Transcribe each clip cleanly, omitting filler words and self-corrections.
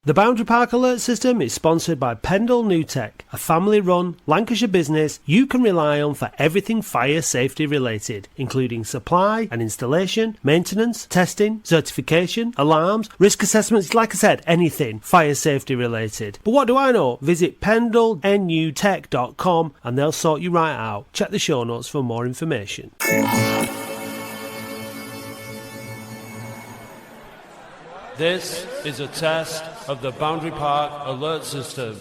The Boundary Park Alert System is sponsored by Pendle New Tech, a family-run Lancashire business you can rely on for everything fire safety related, including supply and installation, maintenance, testing, certification, alarms, risk assessments, like I said, anything fire safety related. But what do I know? Visit pendlenewtech.com and they'll sort you right out. Check the show notes for more information. This is a test of the Boundary Park Alert System.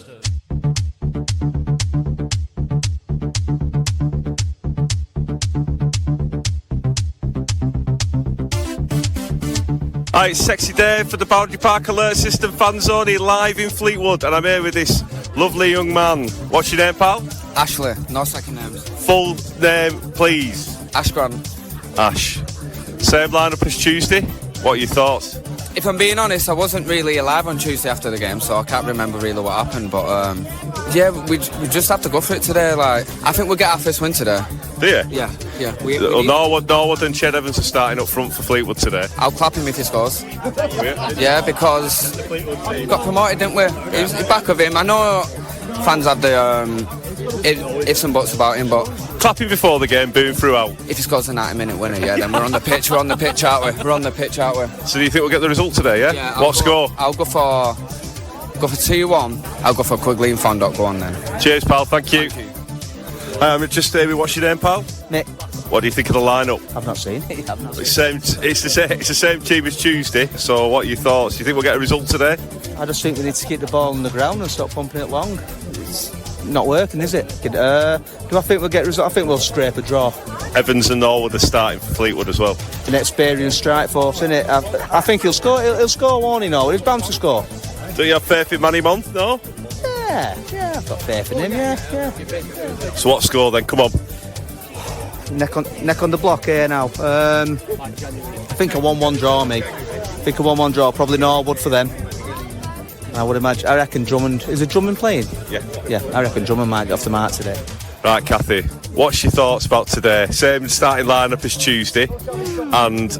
Hi, it's Sexy Dave for the Boundary Park Alert System fan zone live in Fleetwood, and I'm here with this lovely young man. What's your name, pal? Ashley, no second names. Full name, please. Ash Grant. Ash. Same lineup as Tuesday. What are your thoughts? If I'm being honest, I wasn't really alive on Tuesday after the game, so I can't remember really what happened. But yeah, we just have to go for it today. Like, I think we'll get our first win today. Do you? Yeah. Norwood and Ched Evans are starting up front for Fleetwood today. I'll clap him if he scores. Yeah, because we got promoted, didn't we? He's back of him. I know fans have the ifs and buts about him, but Clapping before the game, booing throughout. if he scores a 90-minute winner, yeah, then we're on the pitch. We're on the pitch, aren't we? We're on the pitch, aren't we? So do you think we'll get the result today, yeah? What score? I'll go for 2-1. I'll go for Quigley and Fondot. Go on then. Cheers, pal. Thank you. Just what's your name, pal? Nick. What do you think of the lineup? I've not seen. It's the same team as Tuesday. So what are your thoughts? Do you think we'll get a result today? I just think we need to keep the ball on the ground and stop pumping it long. It's not working, is it? Do I think we'll get a result? I think we'll scrape a draw. Evans and Norwood are starting for Fleetwood as well. An experienced strike force, isn't it? I think he'll score. He'll score one, you know. He's bound to score. Do you have faith in Manny Month? No? Yeah, I've got faith in him, yeah. So what score then? Come on. Neck on the block here now. I think a 1-1 draw, me. Probably Norwood for them. I would imagine. I reckon Drummond. Is it Drummond playing? Yeah. Yeah, I reckon Drummond might get off the mark today. Right, Kathy. What's your thoughts about today? Same starting lineup as Tuesday, and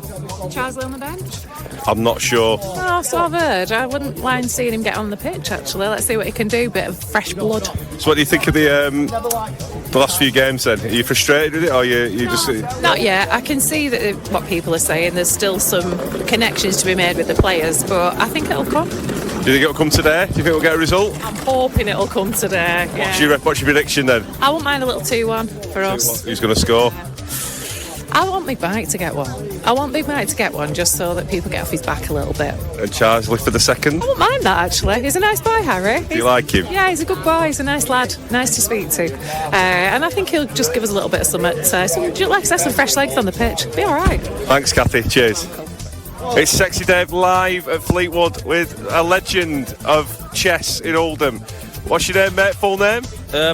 Charles on the bench? I'm not sure. Oh, so I've heard. I wouldn't mind seeing him get on the pitch, actually. Let's see what he can do. Bit of fresh blood. So what do you think of the last few games then? Are you frustrated with it, or you just... Not yet. I can see that what people are saying. There's still some connections to be made with the players, but I think it'll come. Do you think it'll come today? Do you think we'll get a result? I'm hoping it'll come today. Yeah. What's your prediction then? I won't mind a little 2-1 for us. Who's going to score? I want Big Mike to get one. Just so that people get off his back a little bit. And Charles for the second? I won't mind that, actually. He's a nice boy, Harry. Do you like him? Yeah, he's a good boy. He's a nice lad. Nice to speak to. And I think he'll just give us a little bit of something. Like I said, some fresh legs on the pitch. Be all right. Thanks, Kathy. Cheers. It's Sexy Dave live at Fleetwood with a legend of chess in Oldham. What's your name, mate? Full name?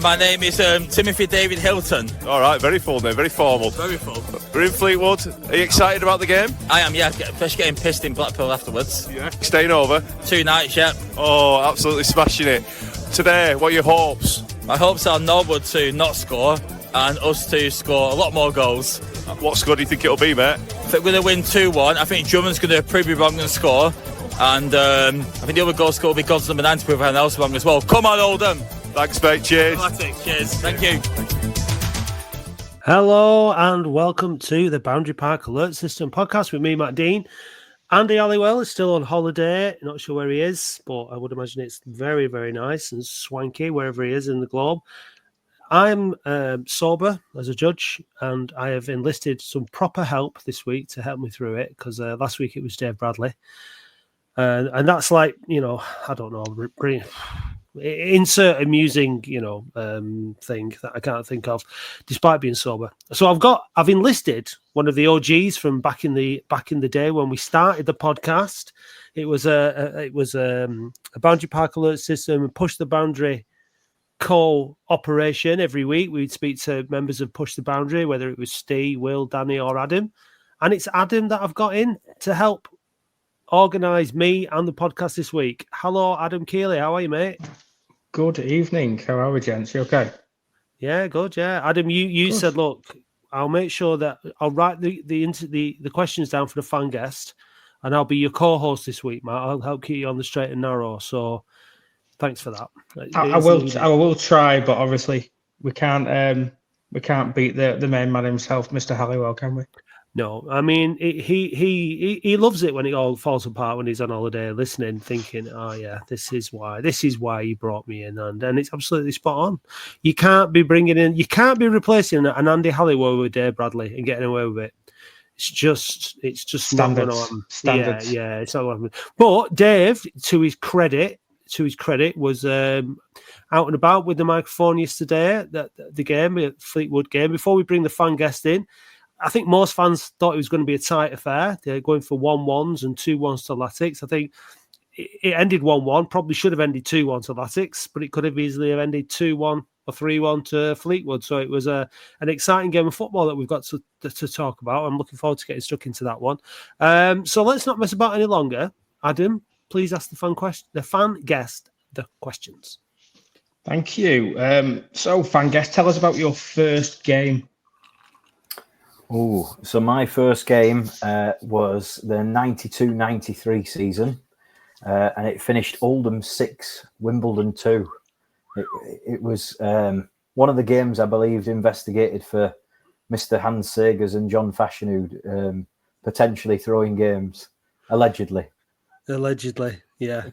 My name is Timothy David Hilton. All right, very full name, very formal. Very full. We're in Fleetwood. Are you excited about the game? I am, yeah. Especially getting pissed in Blackpool afterwards. Yeah. Staying over? 2 nights, yeah. Oh, absolutely smashing it. Today, what are your hopes? My hopes are Norwood to not score and us to score a lot more goals. What score do you think it'll be, mate? I think we're going to win 2-1. I think Drummond's going to prove me wrong and score. And I think the other goal score will be God's number 9 to prove everyone else wrong as well. Come on, Oldham. Thanks, mate. Cheers. Latics, cheers. Thank you. Hello and welcome to the Boundary Park Alert System podcast with me, Matt Dean. Andy Halliwell is still on holiday. Not sure where he is, but I would imagine it's very, very nice and swanky wherever he is in the globe. I'm sober as a judge, and I have enlisted some proper help this week to help me through it, because last week it was Dave Bradley. And that's like, I don't know, insert amusing, thing that I can't think of, despite being sober. So I've enlisted one of the OGs from back in the day when we started the podcast. It was a Boundary Park Alert System, Push the Boundary co-operation. Every week we'd speak to members of Push the Boundary, whether it was Steve, Will, Danny or Adam. And it's Adam that I've got in to help organise me and the podcast this week. Hello, Adam Keeley. How are you, mate? Good evening. How are we, gents? You okay? Yeah, good. Yeah, Adam, you said, look, I'll make sure that I'll write the questions down for the fan guest. and I'll be your co-host this week, Matt. I'll help keep you on the straight and narrow. So thanks for that. I will try, but obviously we can't beat the main man himself, Mr. Halliwell, can we? No, I mean he loves it when it all falls apart when he's on holiday, listening, thinking, "Oh yeah, this is why he brought me in," and it's absolutely spot on. You can't be replacing an Andy Halliwell with Dave Bradley and getting away with it. It's just Standards. not going on. Standards. Yeah, it's not going on. But Dave, to his credit, was out and about with the microphone yesterday. The Fleetwood game. Before we bring the fan guest in, I think most fans thought it was going to be a tight affair. They're going for 1-1s and 2-1s to Latics. I think it ended 1-1. Probably should have ended 2-1 to Latics, but it could have easily have ended 2-1 or 3-1 to Fleetwood. So it was an exciting game of football that we've got to talk about. I'm looking forward to getting stuck into that one. So let's not mess about any longer. Adam, please ask the fan guest the questions. Thank you. So, fan guest, tell us about your first game. Oh, so my first game was the 92-93 season, and it finished Oldham 6, Wimbledon 2. It was one of the games, I believe, investigated for Mr. Hans Sagers and John Fashionood potentially throwing games, allegedly. Allegedly, yeah.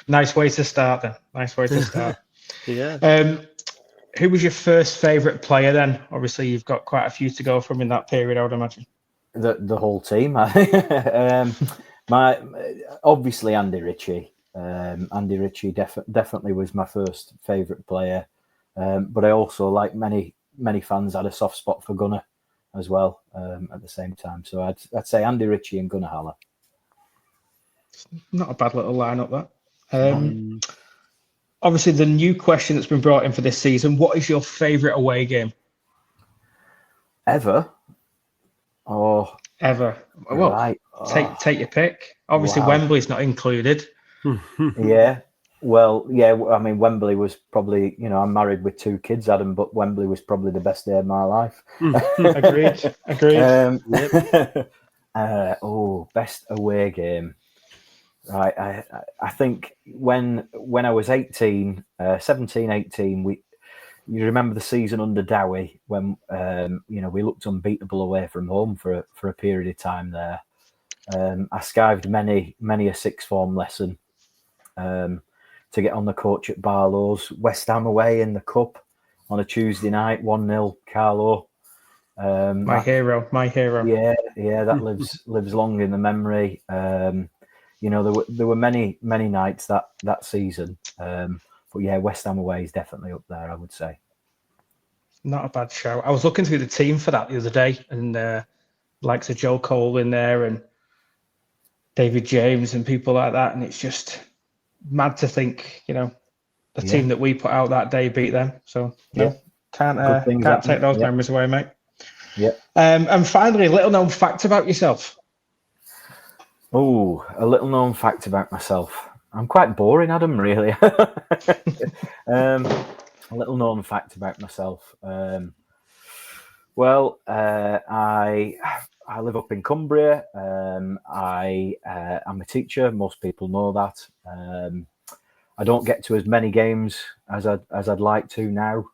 Nice way to start then. Yeah. Who was your first favourite player then? Obviously, you've got quite a few to go from in that period, I would imagine. The whole team. Obviously Andy Ritchie. Andy Ritchie definitely was my first favourite player. But I also, like many fans, had a soft spot for Gunnar as well at the same time. So I'd say Andy Ritchie and Gunnar Haller. Not a bad little lineup, that. Obviously, the new question that's been brought in for this season: what is your favourite away game ever? Ever? Well, right. Take your pick. Obviously, wow. Wembley's not included. Yeah. Well, yeah. I mean, Wembley was probably. I'm married with 2 kids, Adam, but Wembley was probably the best day of my life. Agreed. Best away game. Right, I think when I was 17, 18, you remember the season under Dowie when we looked unbeatable away from home for a period of time there. I skived many a sixth form lesson to get on the coach at Barlow's. West Ham away in the cup on a Tuesday night, 1-0 Carlo. My hero. Yeah, that lives long in the memory. There were many nights that season, but yeah, West Ham away is definitely up there, I would say. Not a bad show. I was looking through the team for that the other day, and likes of Joe Cole in there and David James and people like that, and it's just mad to think, the team that we put out that day beat them. So can't take those memories away, mate. Yeah. And finally, a little known fact about yourself. Oh, a little known fact about myself. I'm quite boring, Adam, really. A little known fact about myself. I live up in Cumbria. I'm a teacher. Most people know that. I don't get to as many games as I'd like to now.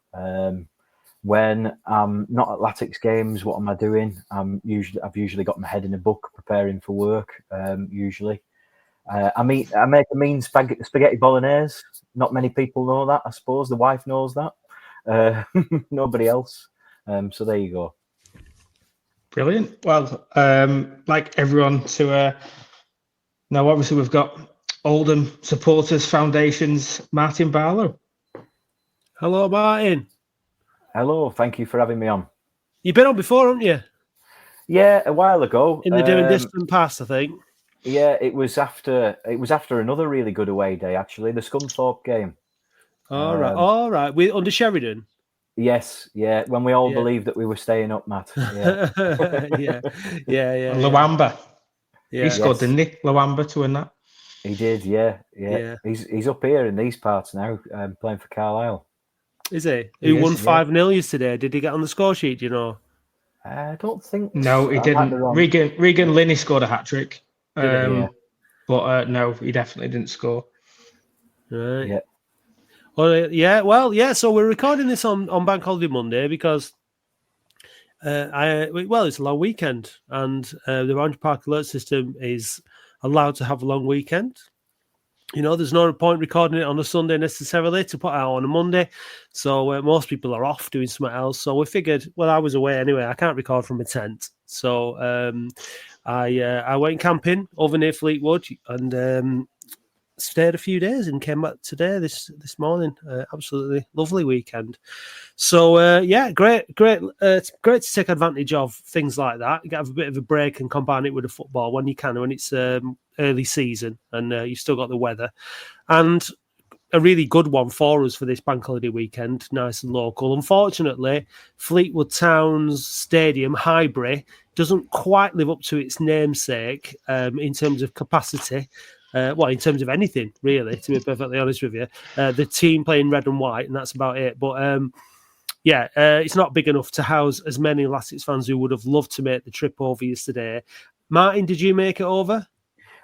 When I'm not at Latics games, what am I doing? I've usually got my head in a book, preparing for work. Usually, I make a mean spaghetti bolognese. Not many people know that. I suppose the wife knows that. Nobody else. So there you go. Brilliant. Well, like everyone to know, obviously we've got Oldham Supporters Foundation's Martin Barlow. Hello, Martin. Hello, thank you for having me on. You've been on before, haven't you? Yeah, a while ago. In the doing distant past, I think. Yeah, it was after another really good away day, actually, the Scunthorpe game. All right. We under Sheridan. Yes, yeah. When we all believed that we were staying up, Matt. Yeah, yeah. Lawamba. Yeah. He scored, didn't he? Lawamba to win that. He did. Yeah. He's up here in these parts now, playing for Carlisle. Is he? Who won 5-0 yesterday? Did he get on the score sheet? Do you know? I don't think. No, he I might be didn't. wrong. Regan Linney scored a hat trick. Did he? Yeah. But no, he definitely didn't score. Right. Yeah. Well, yeah. Well, yeah. So we're recording this on Bank Holiday Monday because it's a long weekend, and the Boundary Park alert system is allowed to have a long weekend. You know, there's no point recording it on a Sunday necessarily to put out on a Monday. So most people are off doing something else. So we figured, well, I was away anyway. I can't record from a tent. So I went camping over near Fleetwood and stayed a few days and came back today, this morning. Absolutely lovely weekend. So, great. It's great to take advantage of things like that. You have a bit of a break and combine it with the football when you can, when it's early season and you've still got the weather. And a really good one for us for this bank holiday weekend, nice and local. Unfortunately, Fleetwood Town's stadium, Highbury, doesn't quite live up to its namesake in terms of capacity. In terms of anything, really, to be perfectly honest with you. The team playing red and white, and that's about it. But it's not big enough to house as many Latics fans who would have loved to make the trip over yesterday. Martin, did you make it over?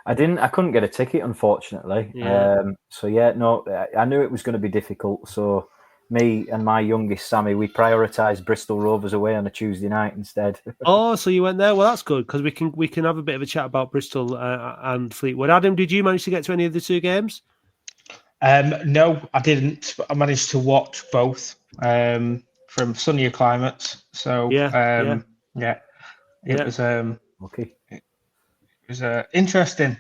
I didn't. I couldn't get a ticket, unfortunately. Yeah. I knew it was going to be difficult. So me and my youngest Sammy, we prioritised Bristol Rovers away on a Tuesday night instead. Oh, so you went there? Well, that's good because we can have a bit of a chat about Bristol and Fleetwood. Adam, did you manage to get to any of the two games? No, I didn't. But I managed to watch both from sunnier climates. So it was okay. It was interesting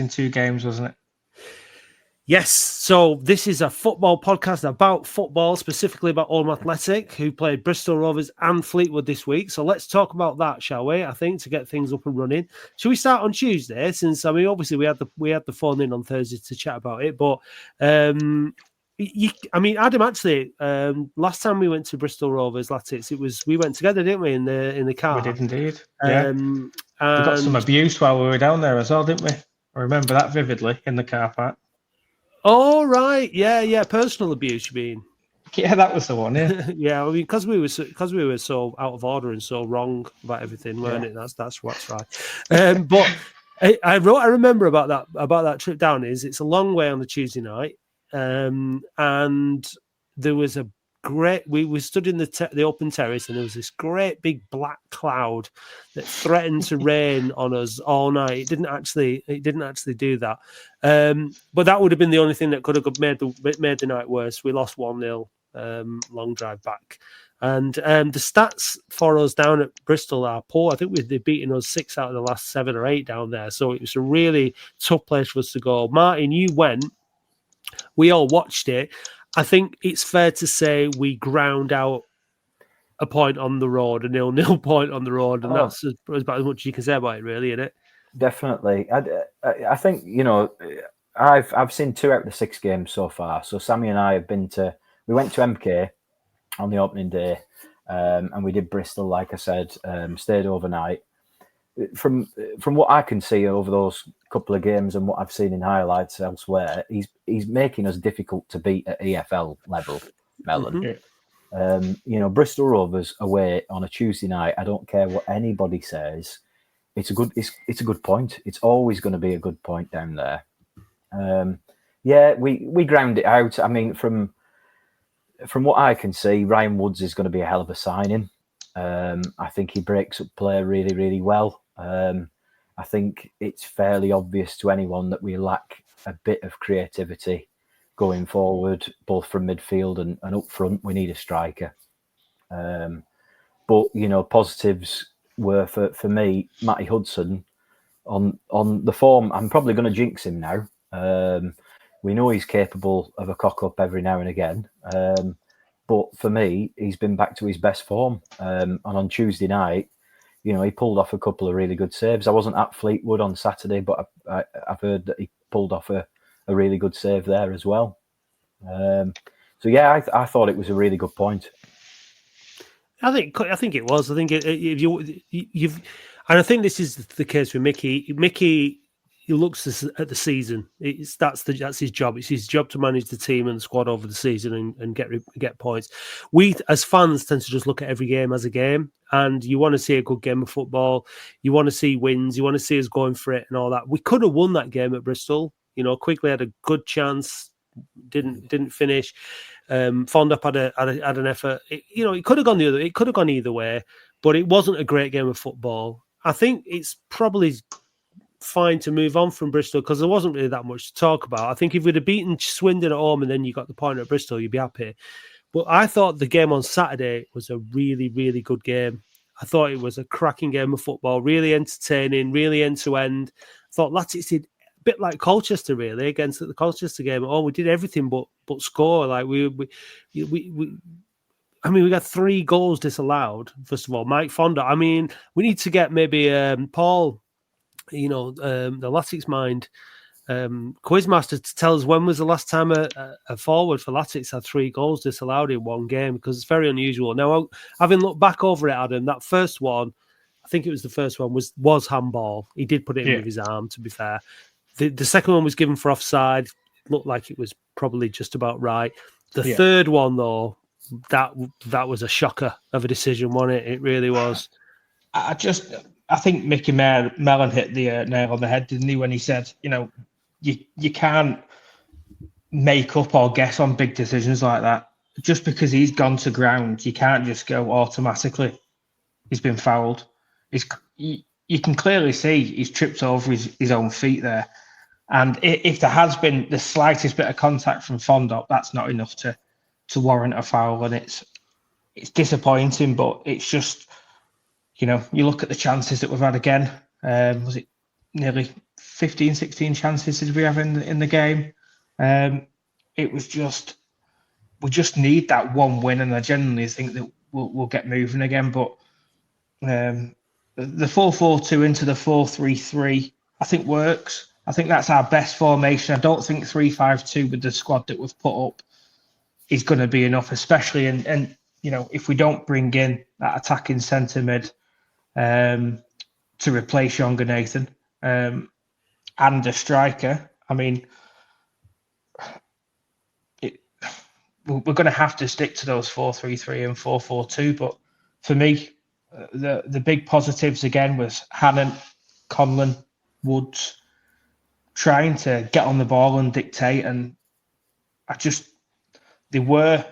2 games, wasn't it? Yes. So this is a football podcast about football, specifically about Oldham Athletic, who played Bristol Rovers and Fleetwood this week. So let's talk about that, shall we? I think to get things up and running. Should we start on Tuesday? Since obviously we had the phone in on Thursday to chat about it, but Adam, actually, last time we went to Bristol Rovers Latics, we went together, didn't we, in the car? We did indeed. Yeah. We got some abuse while we were down there as well, didn't we? I remember that vividly in the car park. Oh right, yeah, personal abuse. You mean? Yeah, that was the one. Yeah, yeah. I mean, because we were so out of order and so wrong about everything, weren't it? That's what's right. But I remember about that trip down. It's a long way on the Tuesday night. And there was a great. We stood in the open terrace, and there was this great big black cloud that threatened to rain on us all night. It didn't actually do that, but that would have been the only thing that could have made the night worse. We lost 1-0, long drive back, and the stats for us down at Bristol are poor. I think they've beaten us 6 out of the last 7 or 8 down there, so it was a really tough place for us to go. Martin, you went. We all watched it. I think it's fair to say we ground out a point on the road, a 0-0 point on the road, and that's about as much as you can say about it, really, isn't it? Definitely. I think, I've seen 2 out of the 6 games so far. So Sammy and I we went to MK on the opening day, and we did Bristol, like I said, stayed overnight. From what I can see over those couple of games and what I've seen in highlights elsewhere, he's making us difficult to beat at EFL level, Melon. Mm-hmm. Bristol Rovers away on a Tuesday night. I don't care what anybody says. It's a good point. It's always going to be a good point down there. We ground it out. I mean, from what I can see, Ryan Woods is going to be a hell of a signing. I think he breaks up play really, really well. I think it's fairly obvious to anyone that we lack a bit of creativity going forward, both from midfield and up front. We need a striker. But positives were for me, Matty Hudson on the form. I'm probably going to jinx him now. We know he's capable of a cock up every now and again. But for me, he's been back to his best form. And on Tuesday night, he pulled off a couple of really good saves. I wasn't at Fleetwood on Saturday, but I've heard that he pulled off a really good save there as well. I thought it was a really good point. I think it was. I think if you've, and I think this is the case with Mickey. Mickey, he looks at the season. That's his job. It's his job to manage the team and the squad over the season and get points. We as fans tend to just look at every game as a game, and you want to see a good game of football. You want to see wins. You want to see us going for it and all that. We could have won that game at Bristol. Quigley had a good chance, didn't finish. Fondop had an effort. It could have gone the other. It could have gone either way, but it wasn't a great game of football. I think it's probably fine to move on from Bristol because there wasn't really that much to talk about. I think if we'd have beaten Swindon at home and then you got the point at Bristol, you'd be happy. But I thought the game on Saturday was a really, really good game. I thought it was a cracking game of football, really entertaining, really end-to-end. I thought Latics did a bit like Colchester, really, against the Colchester game. Oh, we did everything but score. Like we got 3 goals disallowed, first of all. Mike Fonda. I mean, we need to get maybe Paul, the Latics Mind quizmaster to tell us when was the last time a forward for Latics had 3 goals disallowed in one game, because it's very unusual. Now, having looked back over it, Adam, that first one, I think it was the first one, was handball. He did put it in with his arm, to be fair. The second one was given for offside. Looked like it was probably just about right. The third one, though, that was a shocker of a decision, wasn't it? It really was. I think Mickey Mellon hit the nail on the head, didn't he, when he said, you can't make up or guess on big decisions like that. Just because he's gone to ground, you can't just go automatically, he's been fouled. You can clearly see he's tripped over his own feet there. And if there has been the slightest bit of contact from Fondop, that's not enough to warrant a foul. And it's disappointing, but it's just, you look at the chances that we've had again. Was it nearly 15, 16 chances did we have in the game? It was just, we just need that one win, and I genuinely think that we'll get moving again. But the 4-4-2 into the 4-3-3, I think works. I think that's our best formation. I don't think 3-5-2 with the squad that we've put up is going to be enough, especially and if we don't bring in that attacking centre mid to replace Younger Nathan and a striker. I mean, we're going to have to stick to those 4-3-3 and 4-4-2. But for me, the big positives again was Hannon, Conlon, Woods trying to get on the ball and dictate, and they were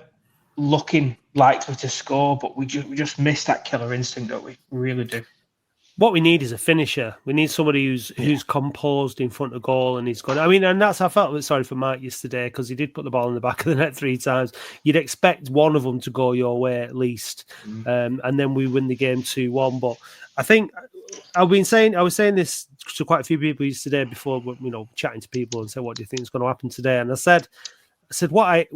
looking likely to score, but we just missed that killer instinct, don't we? We really do. What we need is a finisher. We need somebody who's composed in front of goal and he's good. I mean, and I felt a bit sorry for Mike yesterday because he did put the ball in the back of the net 3 times. You'd expect one of them to go your way at least, and then we win the game 2-1. But I think I was saying this to quite a few people yesterday before, chatting to people and said, "What do you think is going to happen today?" And I said what I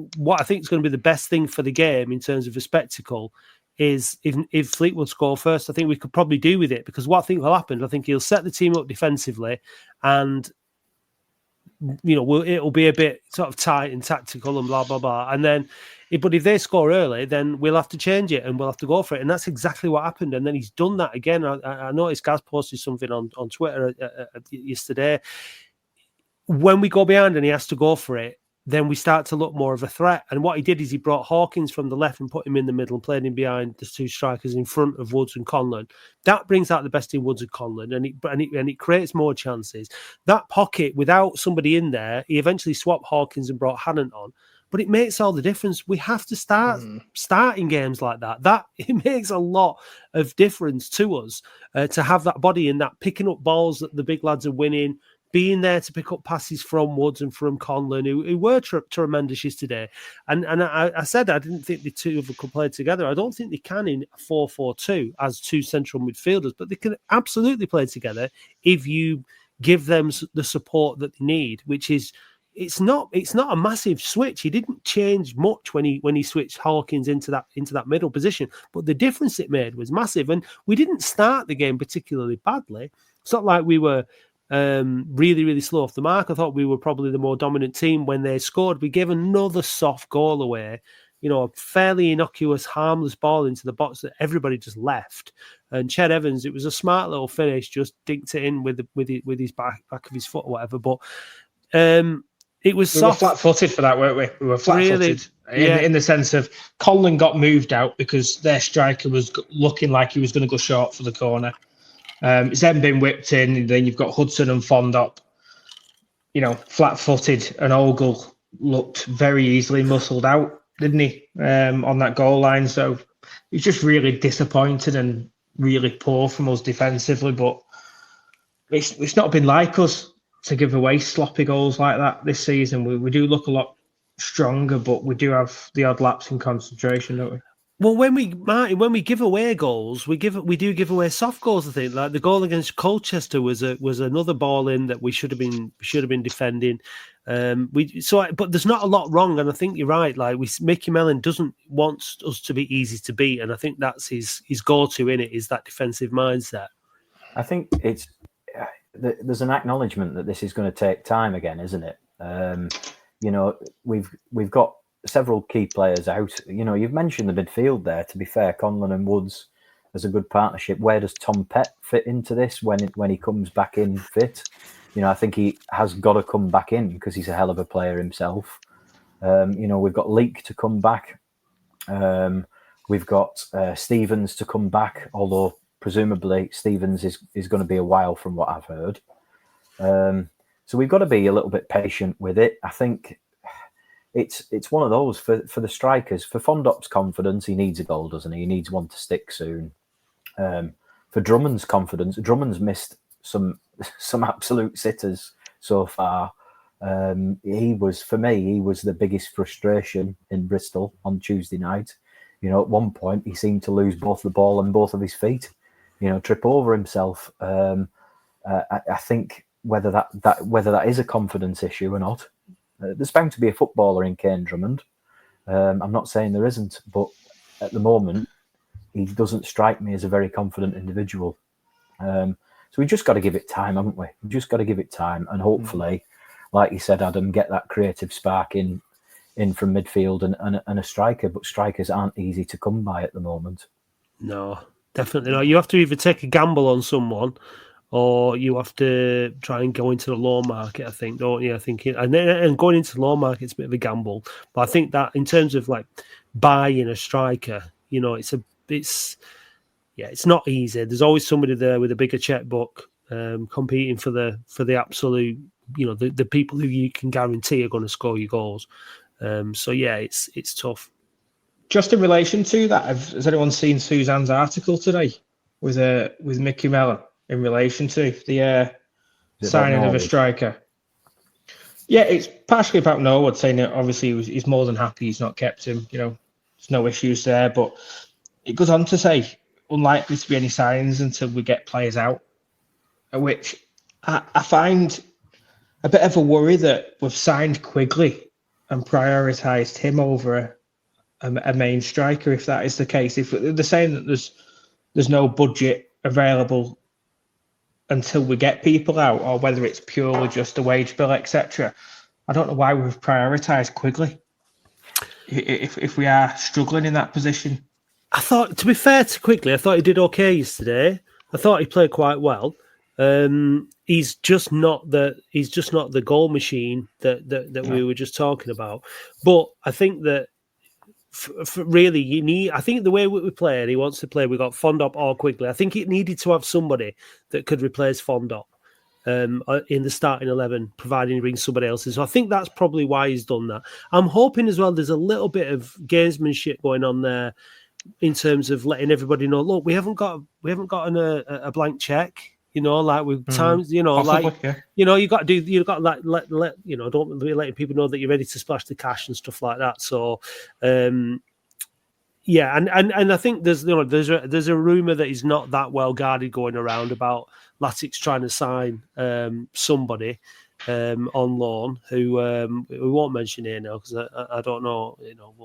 think is going to be the best thing for the game in terms of a spectacle is if Fleetwood score first. I think we could probably do with it, because what I think will happen, I think he'll set the team up defensively, and it'll be a bit sort of tight and tactical and blah blah blah. And then, but if they score early, then we'll have to change it and we'll have to go for it. And that's exactly what happened. And then he's done that again. I noticed Gaz posted something on Twitter yesterday. When we go behind and he has to go for it, then we start to look more of a threat. And what he did is he brought Hawkins from the left and put him in the middle and played him behind the 2 strikers in front of Woods and Conlon. That brings out the best in Woods and Conlon, and it creates more chances. That pocket, without somebody in there, he eventually swapped Hawkins and brought Hannon on. But it makes all the difference. We have to start starting games like that. That it makes a lot of difference to us to have that body in that, picking up balls that the big lads are winning, being there to pick up passes from Woods and from Conlon, who were tremendous yesterday. And I said I didn't think the two of them could play together. I don't think they can in a 4-4-2 as 2 central midfielders, but they can absolutely play together if you give them the support that they need, which is, it's not a massive switch. He didn't change much when he switched Hawkins into that middle position, but the difference it made was massive. And we didn't start the game particularly badly. It's not like we were really, really slow off the mark. I thought we were probably the more dominant team when they scored. We gave another soft goal away a fairly innocuous, harmless ball into the box that everybody just left. And Ched Evans, it was a smart little finish, just dinked it in with his back of his foot or whatever. But it was soft. We were flat-footed for that, weren't we? We were flat-footed in the sense of Conlon got moved out because their striker was looking like he was going to go short for the corner. It's then been whipped in, and then you've got Hudson and Fondop, flat-footed, and Ogle looked very easily muscled out, didn't he, on that goal line? So it's just really disappointing and really poor from us defensively, but it's not been like us to give away sloppy goals like that this season. We do look a lot stronger, but we do have the odd lapse in concentration, don't we? Well, when we give away goals, we do give away soft goals. I think, like the goal against Colchester was another ball in that we should have been defending. But there's not a lot wrong, and I think you're right. Like Mickey Mellon doesn't want us to be easy to beat, and I think that's his go-to in it, is that defensive mindset. I think there's an acknowledgement that this is going to take time again, isn't it? We've got several key players out. You've mentioned the midfield there. To be fair, Conlon and Woods as a good partnership. Where does Tom Pett fit into this when he comes back in fit? I think he has got to come back in because he's a hell of a player himself. We've got Leak to come back. We've got Stevens to come back, although presumably Stevens is going to be a while from what I've heard. So we've got to be a little bit patient with it. I think it's one of those for the strikers. For Fondop's confidence, he needs a goal, doesn't he? He needs one to stick soon. For Drummond's confidence, Drummond's missed some absolute sitters so far. He was the biggest frustration in Bristol on Tuesday night. At one point he seemed to lose both the ball and both of his feet. Trip over himself. I think whether that is a confidence issue or not. There's bound to be a footballer in Kane Drummond. I'm not saying there isn't, but at the moment, he doesn't strike me as a very confident individual. So we just got to give it time, haven't we? We just got to give it time, and hopefully, like you said, Adam, get that creative spark in from midfield and a striker. But strikers aren't easy to come by at the moment. No, definitely not. You have to either take a gamble on someone, or you have to try and go into the loan market, I think, don't you? I think, and going into the loan market is a bit of a gamble. But I think that in terms of like buying a striker, it's not easy. There's always somebody there with a bigger checkbook, competing for the absolute, the people who you can guarantee are going to score your goals. It's tough. Just in relation to that, has anyone seen Suzanne's article today with Mickey Mellon? In relation to the signing of a striker. Yeah, it's partially about Norwood, saying that obviously he's more than happy he's not kept him. There's no issues there. But it goes on to say, unlikely to be any signings until we get players out, which I find a bit of a worry that we've signed Quigley and prioritised him over a main striker, if that is the case. If they're saying that there's no budget available until we get people out, or whether it's purely just a wage bill, etc. I don't know why we've prioritised Quigley if we are struggling in that position. I thought, to be fair to Quigley, I thought he did okay yesterday. I thought he played quite well. He's just not the goal machine that we were just talking about. But I think that really, I think the way we play, and he wants to play, we got Fondop or Quigley. I think it needed to have somebody that could replace Fondop in the starting 11, providing he brings somebody else in. So I think that's probably why he's done that. I'm hoping as well there's a little bit of gamesmanship going on there in terms of letting everybody know, look, we haven't gotten a blank check. Like with times, possibly, you got to let don't be letting people know that you're ready to splash the cash and stuff like that. So, and I think there's a rumor that he's not that well guarded going around about Latics trying to sign somebody on loan who we won't mention here now because I don't know.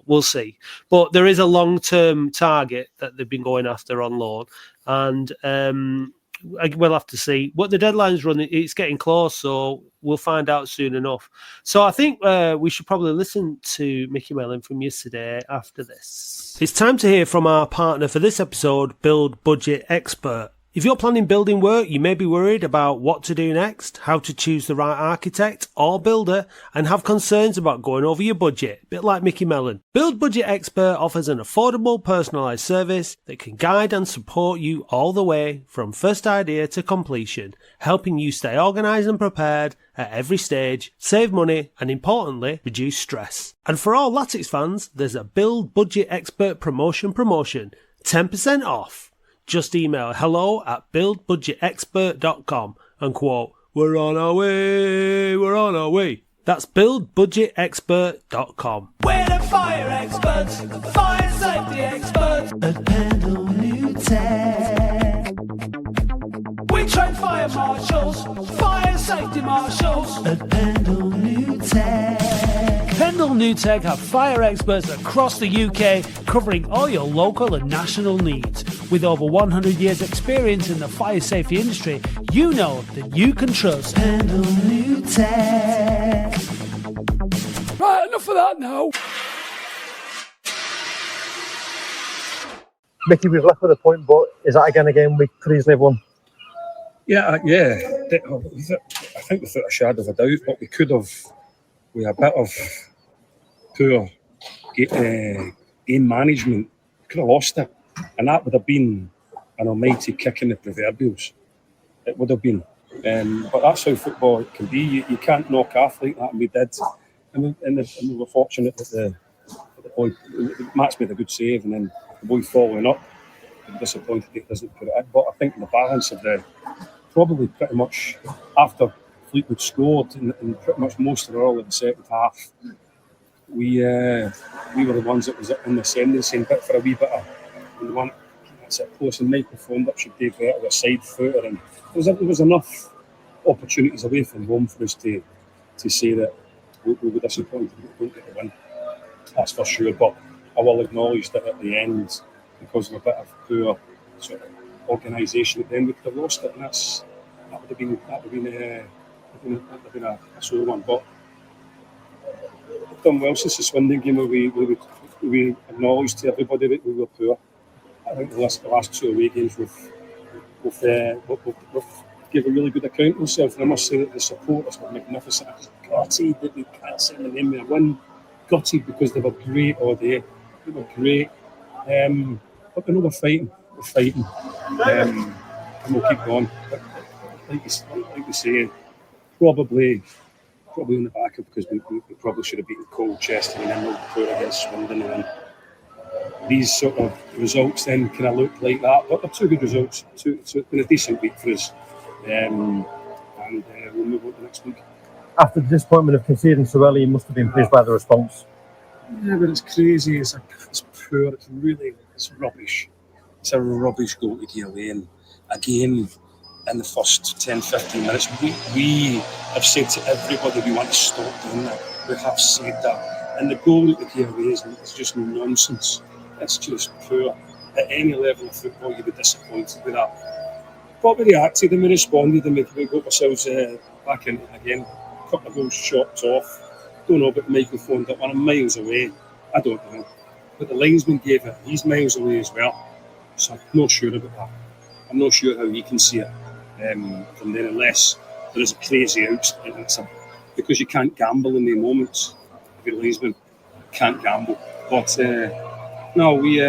We'll see. But there is a long-term target that they've been going after on loan, and we'll have to see. What the deadline's running, it's getting close, so we'll find out soon enough. So I think we should probably listen to Mickey Mellon from yesterday after this. It's time to hear from our partner for this episode, Build Budget Expert. If you're planning building work, you may be worried about what to do next, how to choose the right architect or builder, and have concerns about going over your budget, a bit like Mickey Mellon. Build Budget Expert offers an affordable, personalised service that can guide and support you all the way from first idea to completion, helping you stay organised and prepared at every stage, save money, and importantly, reduce stress. And for all Latics fans, there's a Build Budget Expert promotion, 10% off. Just email hello@buildbudgetexpert.com and quote, "We're on our way. That's buildbudgetexpert.com. We're the fire experts, fire safety experts at Pendle New Tech. We train fire marshals, fire safety marshals at Pendle New Tech. Pendle New Tech have fire experts across the UK covering all your local and national needs. With over 100 years experience in the fire safety industry, you know that you can trust Pendle New Tech. Right, enough of that now. Mickey, we've left with a point, but is that again a game we could easily have won? Yeah. I think without a shadow of a doubt, but we could have, with a bit of poor game management, could have lost it. And that would have been an almighty kick in the proverbials. It would have been. But that's how football can be. You can't knock off like that, and we did. And we were fortunate that the boy, Matt's made a good save, and then the boy following up, I'm disappointed he doesn't put it in. But I think the balance of probably pretty much after Fleetwood scored, and pretty much most of it all in the second half, we were the ones that was in the ascendancy, and for a wee bit of one that's it close and microphone up should Dave Verter a side footer, and there was enough opportunities away from home for us to say that we were disappointed we don't get the win. That's for sure, but I will acknowledge that at the end, because of a bit of poor sort of organisation at the end, we could have lost it, and that would have been a sore one. But we've done well since the Swindon game, where we acknowledged to everybody that we were poor. I think the last two away games we've given a really good account of ourselves, and I must say that the supporters were magnificent. I was gutted that we can't send them in with a win. Gutted because they were great all day. They were great. But we're fighting. And we'll keep going. But like we say, probably in the back of, because we probably should have beaten Colchester and then we'll put against Swindon, and then these sort of results then kind of look like that. But they're two good results. So it's been a decent week for us. And we'll move on to next week. After the disappointment of conceding so early, you must have been pleased by the response. Yeah, but it's crazy. It's poor. It's rubbish. It's a rubbish goal to get away. And again, in the first 10-15 minutes, we have said to everybody we want to stop doing that. We have said that. And the goal that get away is just nonsense. It's just poor. At any level of football, you'd be disappointed with that. But we reacted and we responded, and we got ourselves back in again. A couple of goals chopped off. Don't know about the microphone, that one miles away. I don't know. But the linesman gave it. He's miles away as well. So I'm not sure about that. I'm not sure how he can see it from there, unless there is a crazy out. Because you can't gamble in the moments. If you're a linesman, you can't gamble. But no, we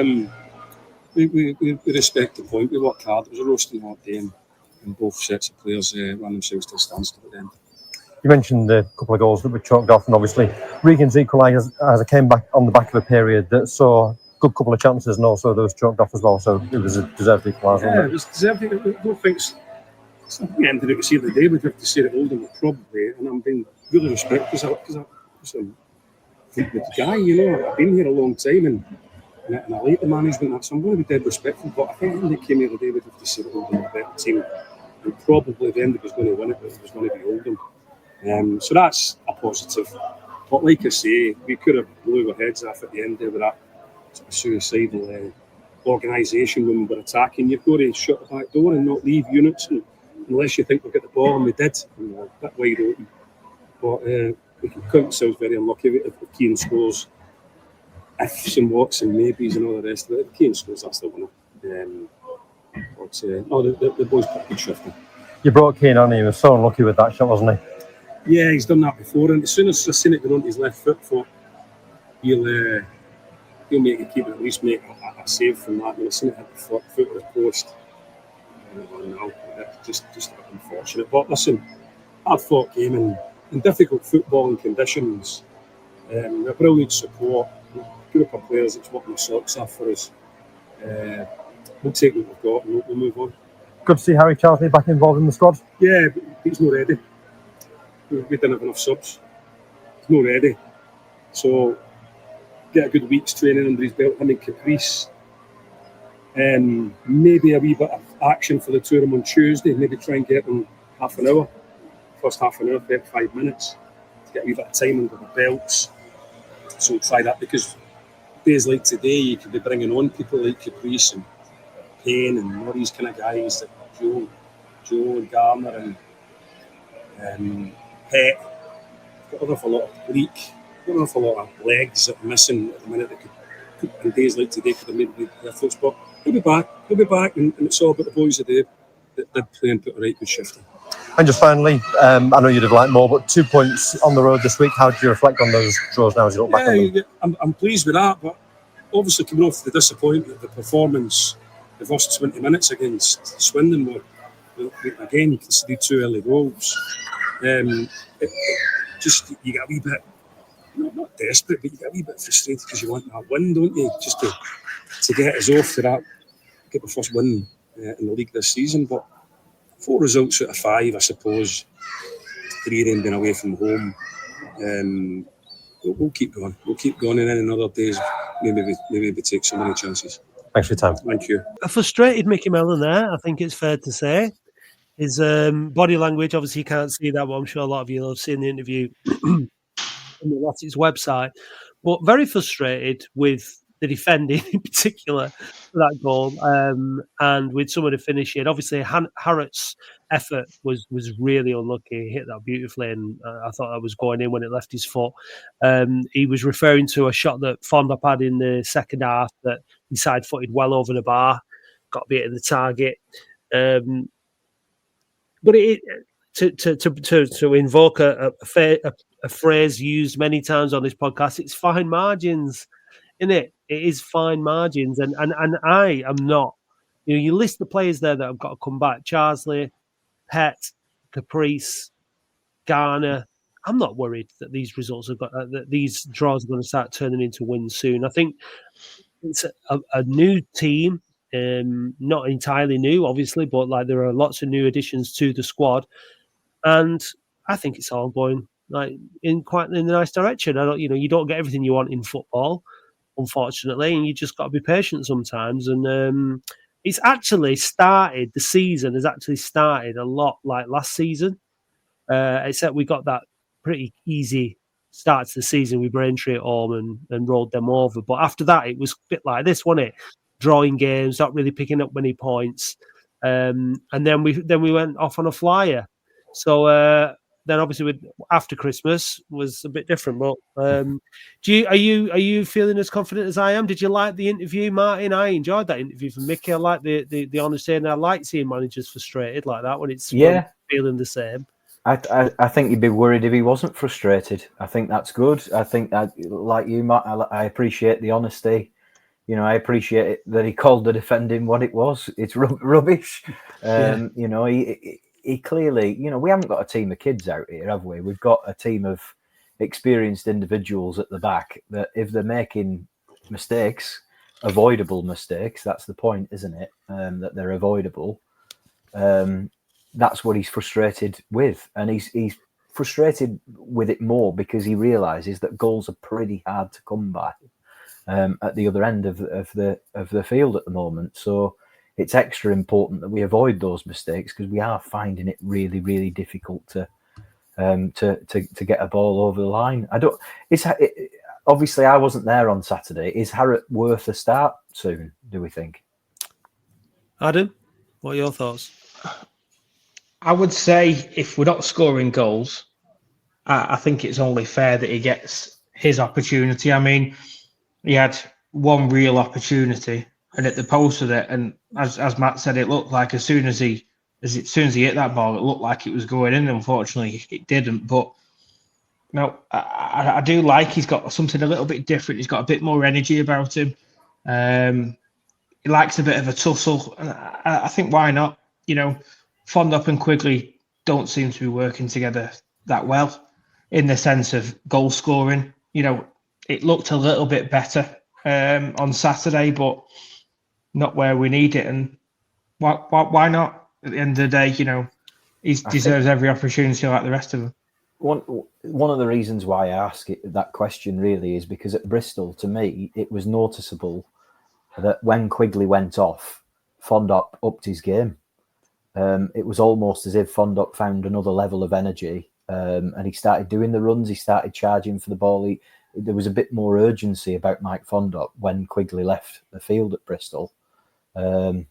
respect the point. We worked hard. It was a roasting hot day, and both sets of players ran themselves to a standstill at the end. You mentioned a couple of goals that were chalked off, and obviously Regan's equaliser came back on the back of a period that saw a good couple of chances, and also those chalked off as well. So it was a deserved equaliser. Yeah, it was deserved. I don't think it's something we ended up to see the day. We'd have to say that Oldham were probably, and I'm being really respectful because I'm a Fleetwood guy. You know, I've been here a long time, and I like the management. So I'm going to be dead respectful. But I think when they came here today, we'd have to say that Oldham were a better team, and probably the end was going to win it, but it was going to be Oldham. So that's a positive. But like I say, we could have blew our heads off at the end there with that sort of suicidal organisation when we were attacking. You've got to shut the back door and not leave units unless you think we'll get the ball, and we did. And we were a bit wide open. But we can count ourselves very unlucky if Keane scores. Ifs and whats and maybes and all the rest of it. If Keane scores, that's the winner. The boys put good shifting. You brought Keane on, he was so unlucky with that shot, wasn't he? Yeah, he's done that before, and as soon as I seen it go onto his left foot, thought he'll make a keeper, at least make a save from that. When I seen it hit the foot of the post, no, just unfortunate. But listen, hard fought game in difficult footballing conditions. A brilliant support, a group of players that's working the socks off for us. We'll take what we've got and we'll move on. Good to see Harry Charsley back involved in the squad. Yeah, but he's not ready. We didn't have enough subs. He's not ready. So get a good week's training under his belt, him and Caprice. And maybe a wee bit of action for the two of them on Tuesday. Maybe try and get them half an hour. First half an hour, 35 minutes. To get a wee bit of time under the belts. So we'll try that, because days like today, you could be bringing on people like Caprice and Payne and all these kind of guys, like Joe and Garner and Pet. Got an awful lot of Bleak. Got an awful lot of legs that are missing at the minute that could, in days like today, could have made the difference. But he'll be back, and it's all about the boys that did play and put a right good shift in. And just finally, I know you'd have liked more, but 2 points on the road this week. How do you reflect on those draws now as you look back on them? I'm pleased with that, but obviously coming off the disappointment of the performance, the first 20 minutes against Swindon, where again you conceded 2 early goals. Just you get a wee bit, not desperate, but you get a wee bit frustrated because you want that win, don't you? Just to get us off to that, get the first win in the league this season. But 4 results out of 5, I suppose. 3 of them being away from home. We'll keep going. We'll keep going, and then in other days, maybe we take so many chances. Thanks for your time. Thank you. A frustrated Mickey Mellon there, I think it's fair to say. His body language, obviously you can't see that, but I'm sure a lot of you will have seen the interview on the Latics website. But very frustrated with the defending in particular for that goal, and with some of the finishing. Obviously, Harrott's effort was really unlucky. He hit that beautifully, and I thought that was going in when it left his foot. He was referring to a shot that Fondop had in the second half that he side-footed well over the bar, got a bit of the target. But to invoke a phrase used many times on this podcast, it's fine margins, isn't it? It is fine margins, and I am not. You list the players there that have got to come back: Charsley, Pett, Caprice, Garner. I'm not worried that these results have got that these draws are going to start turning into wins soon. I think it's a new team. Not entirely new, obviously, but like there are lots of new additions to the squad, and I think it's all going in the nice direction. You don't get everything you want in football, unfortunately, and you just got to be patient sometimes. And it's actually started. The season has actually started a lot like last season, except we got that pretty easy start to the season with Braintree at home and rolled them over. But after that, it was a bit like this, wasn't it? Drawing games, not really picking up many points, and then we went off on a flyer. So then, obviously, after Christmas was a bit different. But are you feeling as confident as I am? Did you like the interview, Martin? I enjoyed that interview from Mickey. I like the honesty, and I like seeing managers frustrated like that when it's feeling the same. I think you'd be worried if he wasn't frustrated. I think that's good. I think that, like you, Matt, I appreciate the honesty. I appreciate it that he called the defending what it was. It's rubbish. He clearly, we haven't got a team of kids out here, have we? We've got a team of experienced individuals at the back that if they're making mistakes, avoidable mistakes, that's the point, isn't it? That they're avoidable. That's what he's frustrated with. And he's frustrated with it more because he realises that goals are pretty hard to come by. At the other end of the field at the moment, so it's extra important that we avoid those mistakes because we are finding it really, really difficult to get a ball over the line. Obviously I wasn't there on Saturday. Is Harrott worth a start soon? do we think? Adam, what are your thoughts? I would say if we're not scoring goals, I think it's only fair that he gets his opportunity. I mean, he had one real opportunity and at the post with it, and as Matt said, it looked like as soon as he hit that ball, it looked like it was going in. Unfortunately, it didn't. But no, I do like he's got something a little bit different. He's got a bit more energy about him. He likes a bit of a tussle, and I think why not? Fondop and Quigley don't seem to be working together that well in the sense of goal scoring. It looked a little bit better on Saturday, but not where we need it. And why not? At the end of the day, he deserves every opportunity like the rest of them. One of the reasons why I ask that question really is because at Bristol, to me, it was noticeable that when Quigley went off, Fondop upped his game. It was almost as if Fondop found another level of energy, and he started doing the runs. He started charging for the ball. There was a bit more urgency about Mike Fondop when Quigley left the field at Bristol. I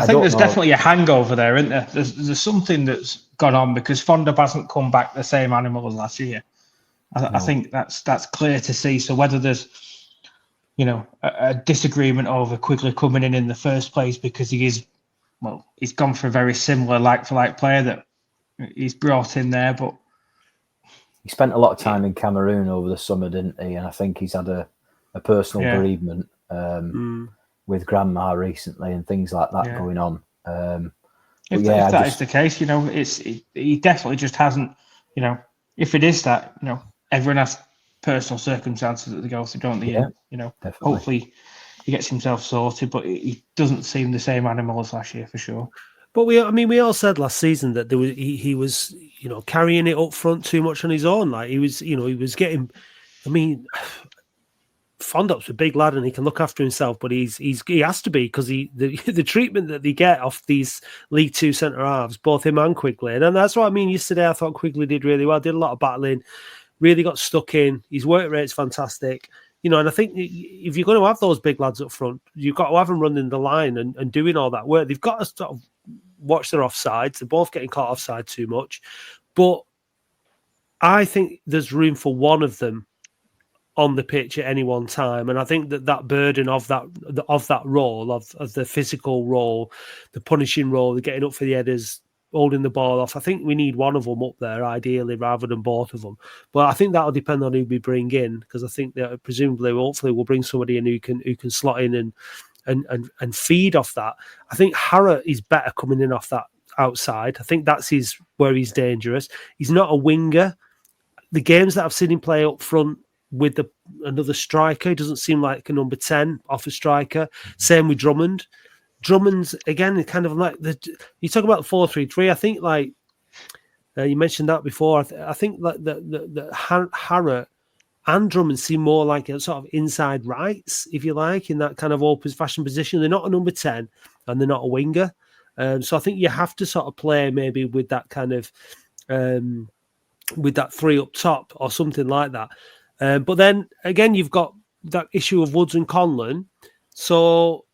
think there's definitely a hangover there, isn't there? There's something that's gone on because Fondop hasn't come back the same animal as last year. I think that's clear to see. So whether there's a disagreement over Quigley coming in the first place because he's gone for a very similar like-for-like player that he's brought in there, but he spent a lot of time in Cameroon over the summer, didn't he? And I think he's had a personal bereavement with grandma recently and things like that going on. If that is the case, he definitely just hasn't, if it is that, everyone has personal circumstances that they go through, don't they? Definitely. Hopefully he gets himself sorted, but he doesn't seem the same animal as last year for sure. But we all said last season that he was carrying it up front too much on his own. Like he was getting. I mean, Fondop's a big lad and he can look after himself, but he has to be because the treatment that they get off these League Two centre halves, both him and Quigley, and that's what I mean. Yesterday, I thought Quigley did really well. Did a lot of battling, really got stuck in. His work rate's fantastic. And I think if you're going to have those big lads up front, you've got to have them running the line and doing all that work. They've got to sort of watch their offsides. They're both getting caught offside too much. But I think there's room for one of them on the pitch at any one time. And I think that burden of that role, of the physical role, the punishing role, the getting up for the headers, holding the ball off, I think we need one of them up there, ideally, rather than both of them. But I think that'll depend on who we bring in, because I think that presumably, hopefully, we'll bring somebody in who can slot in and feed off that. I think Harrott is better coming in off that outside. I think that's where he's dangerous. He's not a winger. The games that I've seen him play up front with another striker, he doesn't seem like a number 10 off a striker. Same with Drummond. Drummond's, again, kind of like you talk about the 4-3-3. I think, like you mentioned that before. I think like the Harrott and Drummond seem more like a sort of inside rights, if you like, in that kind of old-fashioned position. They're not a number 10 and they're not a winger. So I think you have to sort of play maybe with that kind of with that three up top or something like that. But then again, you've got that issue of Woods and Conlon. So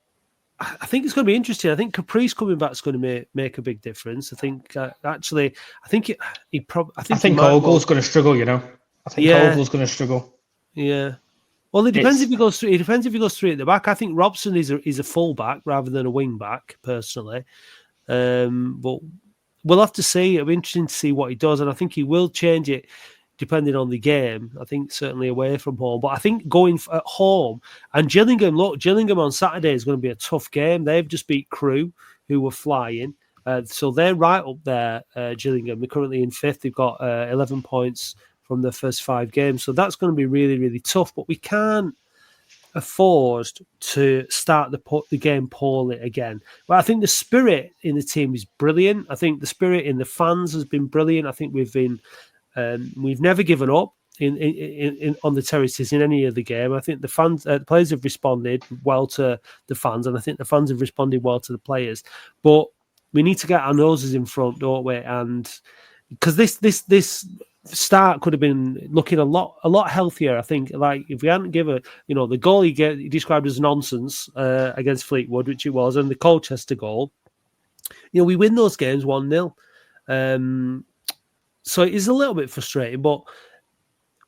I think it's going to be interesting. I think Caprice coming back is going to make a big difference. I think actually, I think Ogle's going to struggle. I think Ogle's going to struggle. Yeah. Well, it depends if he goes through. It depends if he goes through at the back. I think Robson is a full back rather than a wing back, personally. But we'll have to see. It'll be interesting to see what he does, and I think he will change it depending on the game. I think certainly away from home, but I think going at home and Gillingham. Look, Gillingham on Saturday is going to be a tough game. They've just beat Crewe, who were flying, so they're right up there. Gillingham, they're currently in 5th. They've got 11 points from the first 5 games, so that's going to be really, really tough. But we can't afford to start the game poorly again. But I think the spirit in the team is brilliant. I think the spirit in the fans has been brilliant. I think we've never given up in on the terraces in any of the game. I think the players have responded well to the fans, and I think the fans have responded well to the players. But we need to get our noses in front, don't we? And because this start could have been looking a lot healthier. I think, like, if we hadn't given, the goal he described as nonsense against Fleetwood, which it was, and the Colchester goal, we win those games 1-0. So it is a little bit frustrating, but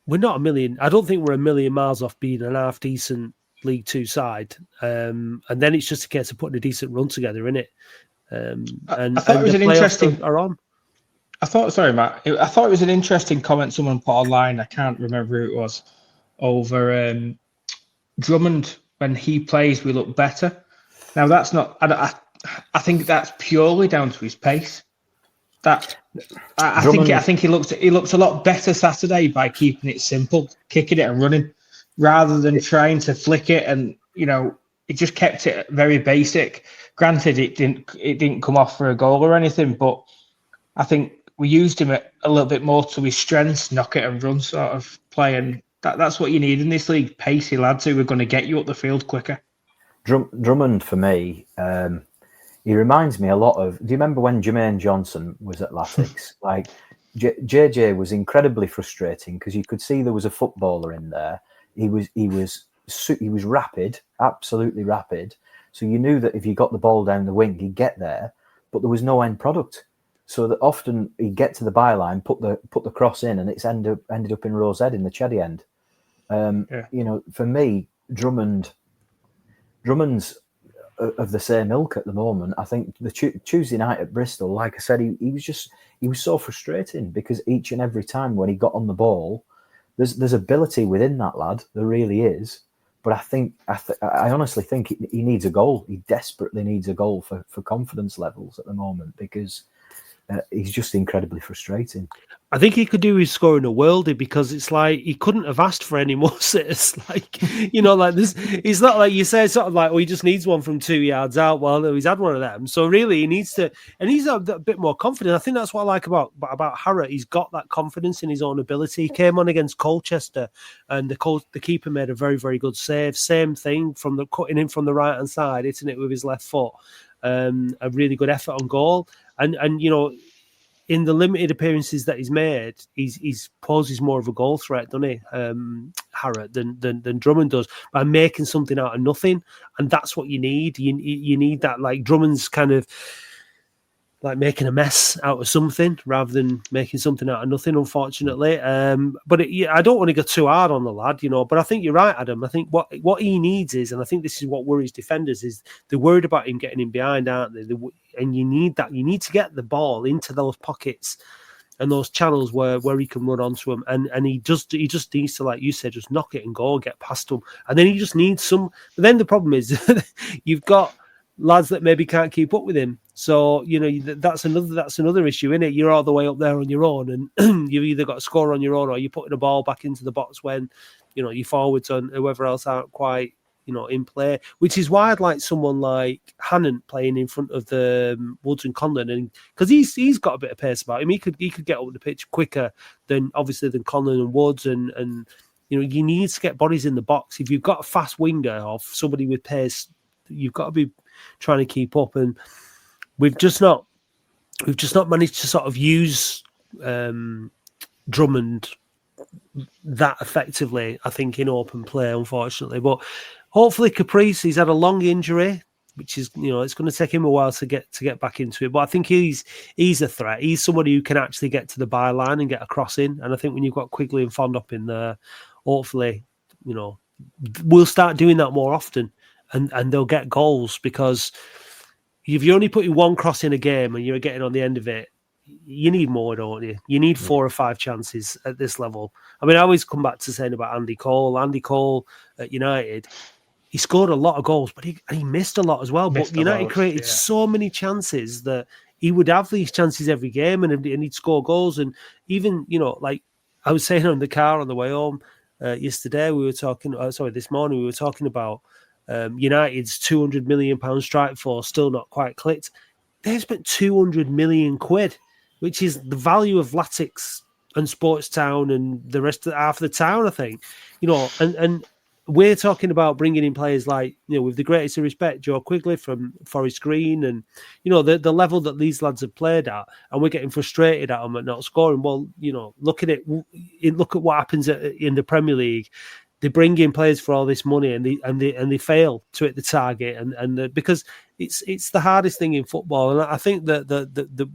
we're not I don't think we're a million miles off being an half decent League Two side. And then it's just a case of putting a decent run together, innit? I thought it was an interesting. Are on. Sorry, Matt. I thought it was an interesting comment someone put online. I can't remember who it was. Over Drummond, when he plays, we look better. Now that's not. I think that's purely down to his pace. I think he looked a lot better Saturday by keeping it simple, kicking it and running, rather than trying to flick it. And it just kept it very basic. Granted, it didn't come off for a goal or anything, but I think we used him a little bit more to his strengths, knock it and run sort of play, and that's what you need in this league. Pacey lads who are going to get you up the field quicker. Drummond for me, he reminds me a lot of. Do you remember when Jermaine Johnson was at Latics? Like JJ was incredibly frustrating because you could see there was a footballer in there. He was rapid, absolutely rapid. So you knew that if you got the ball down the wing, he'd get there, but there was no end product. So that often he'd get to the byline, put the cross in, and it's ended up in Rose Head in the Cheddy end. For me, Drummond's of the same ilk at the moment. I think the Tuesday night at Bristol, like I said, he was so frustrating because each and every time when he got on the ball, there's ability within that lad. There really is. But I honestly think he needs a goal. He desperately needs a goal for confidence levels at the moment because he's just incredibly frustrating. I think he could do his scoring a worldie because it's like he couldn't have asked for any more sitters. Like, like this, it's not like you say sort of like, he just needs one from 2 yards out. Well, he's had one of them. So really he needs to, and he's a bit more confident. I think that's what I like about Harrott. He's got that confidence in his own ability. He came on against Colchester and the keeper made a very, very good save. Same thing from the cutting in from the right-hand side, hitting it with his left foot. A really good effort on goal. And in the limited appearances that he's made, he's poses more of a goal threat, doesn't he, Harrott, than Drummond does, by making something out of nothing. And that's what you need. You need that, like Drummond's kind of like making a mess out of something rather than making something out of nothing, unfortunately. But I don't want to go too hard on the lad, but I think you're right, Adam. I think what he needs is, and I think this is what worries defenders, is they're worried about him getting in behind, aren't they? And you need that. You need to get the ball into those pockets and those channels where he can run onto them. And he just needs to, like you said, just knock it and go and get past them. And then he just needs some. But then the problem is you've got lads that maybe can't keep up with him. So, that's another issue, isn't it? You're all the way up there on your own, and you've either got to score on your own or you're putting the ball back into the box when, your forwards and whoever else aren't quite, in play. Which is why I'd like someone like Hannon playing in front of the Woods and Conlon, and because he's got a bit of pace about him. He could get up the pitch quicker than Conlon and Woods, and you need to get bodies in the box. If you've got a fast winger or somebody with pace, you've got to be trying to keep up, and we've just not managed to sort of use Drummond that effectively, I think, in open play, unfortunately. But hopefully Caprice, he's had a long injury, which is, it's going to take him a while to get back into it. But I think he's a threat. He's somebody who can actually get to the byline and get a cross in. And I think when you've got Quigley and Fond up in there, hopefully, we'll start doing that more often, and they'll get goals, because if you're only putting one cross in a game and you're getting on the end of it, you need more, don't you? You need 4 or 5 chances at this level. I mean, I always come back to saying about Andy Cole. Andy Cole at United, he scored a lot of goals, but he missed a lot as well. But United created so many chances that he would have these chances every game, and he'd score goals. And even, like I was saying on the car on the way home yesterday, this morning we were talking about United's £200 million strike force still not quite clicked. They spent 200 million quid, which is the value of Latics and Sports Town and the rest of half of the town, I think. And we're talking about bringing in players like, with the greatest of respect, Joe Quigley from Forest Green, and the level that these lads have played at, and we're getting frustrated at them at not scoring. Well, look at what happens in the Premier League. They bring in players for all this money, and they fail to hit the target, and because it's the hardest thing in football. And I think that the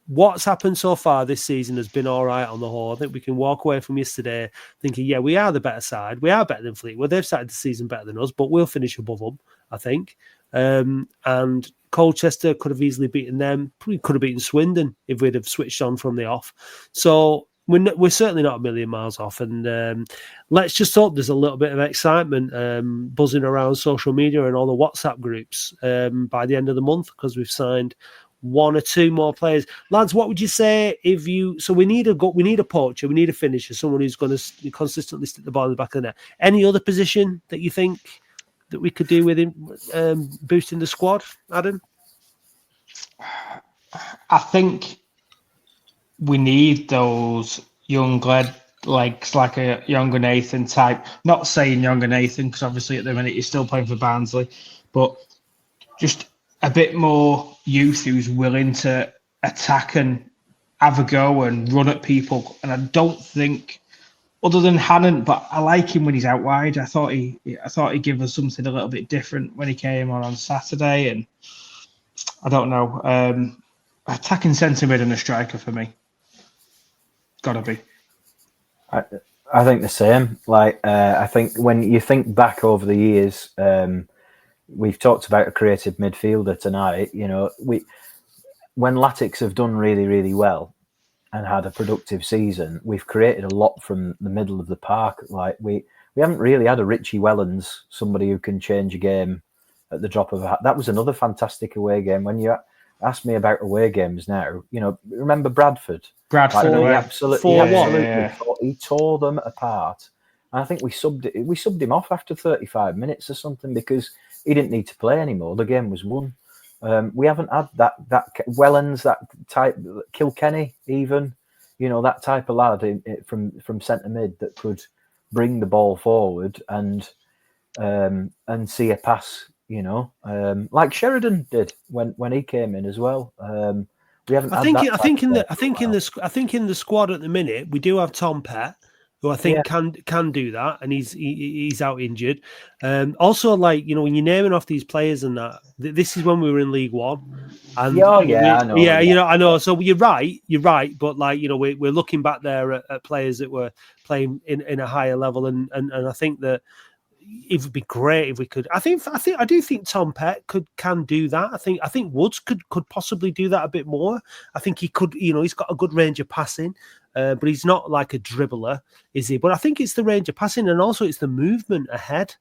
what's happened so far this season has been all right on the whole. I think we can walk away from yesterday thinking, yeah, we are the better side. We are better than Fleetwood. They've started the season better than us, but we'll finish above them, I think. And Colchester could have easily beaten them. We could have beaten Swindon if we'd have switched on from the off. So we're certainly not a million miles off. And let's just hope there's a little bit of excitement buzzing around social media and all the WhatsApp groups by the end of the month, because we've signed one or two more players. Lads, what would you say so we need a poacher, we need a finisher, someone who's going to consistently stick the ball in the back of the net. Any other position that you think that we could do with him boosting the squad, Adam? I think we need those young legs, like a younger Nathan type. Not saying younger Nathan, because obviously at the minute he's still playing for Barnsley, but just a bit more youth who's willing to attack and have a go and run at people. And I don't think, other than Hannon, but I like him when he's out wide. I thought he'd give us something a little bit different when he came on Saturday. And I don't know, attacking centre mid and a striker for me. Gotta be. I think the same. I think when you think back over the years, we've talked about a creative midfielder tonight. When Latics have done really, really well and had a productive season, we've created a lot from the middle of the park. Like we haven't really had a Richie Wellens, somebody who can change a game at the drop of a hat. That was another fantastic away game. When you ask me about away games now, remember Bradford? He tore them apart. And I think we subbed him off after 35 minutes or something because he didn't need to play anymore. The game was won. We haven't had that Wellens, that type, Kilkenny even, that type of lad from centre mid that could bring the ball forward and see a pass, like Sheridan did when he came in as well. We haven't. I think in the squad at the minute we do have Tom Pett, who I think can do that, and he's out injured. Also, when you're naming off these players and that, this is when we were in League One. And I know. So you're right, but we're looking back there at players that were playing in a higher level, and I think that it would be great if we could. I do think Tom Pett can do that. I think Woods could possibly do that a bit more. I think he could. He's got a good range of passing. But he's not like a dribbler, is he? But I think it's the range of passing, and also it's the movement ahead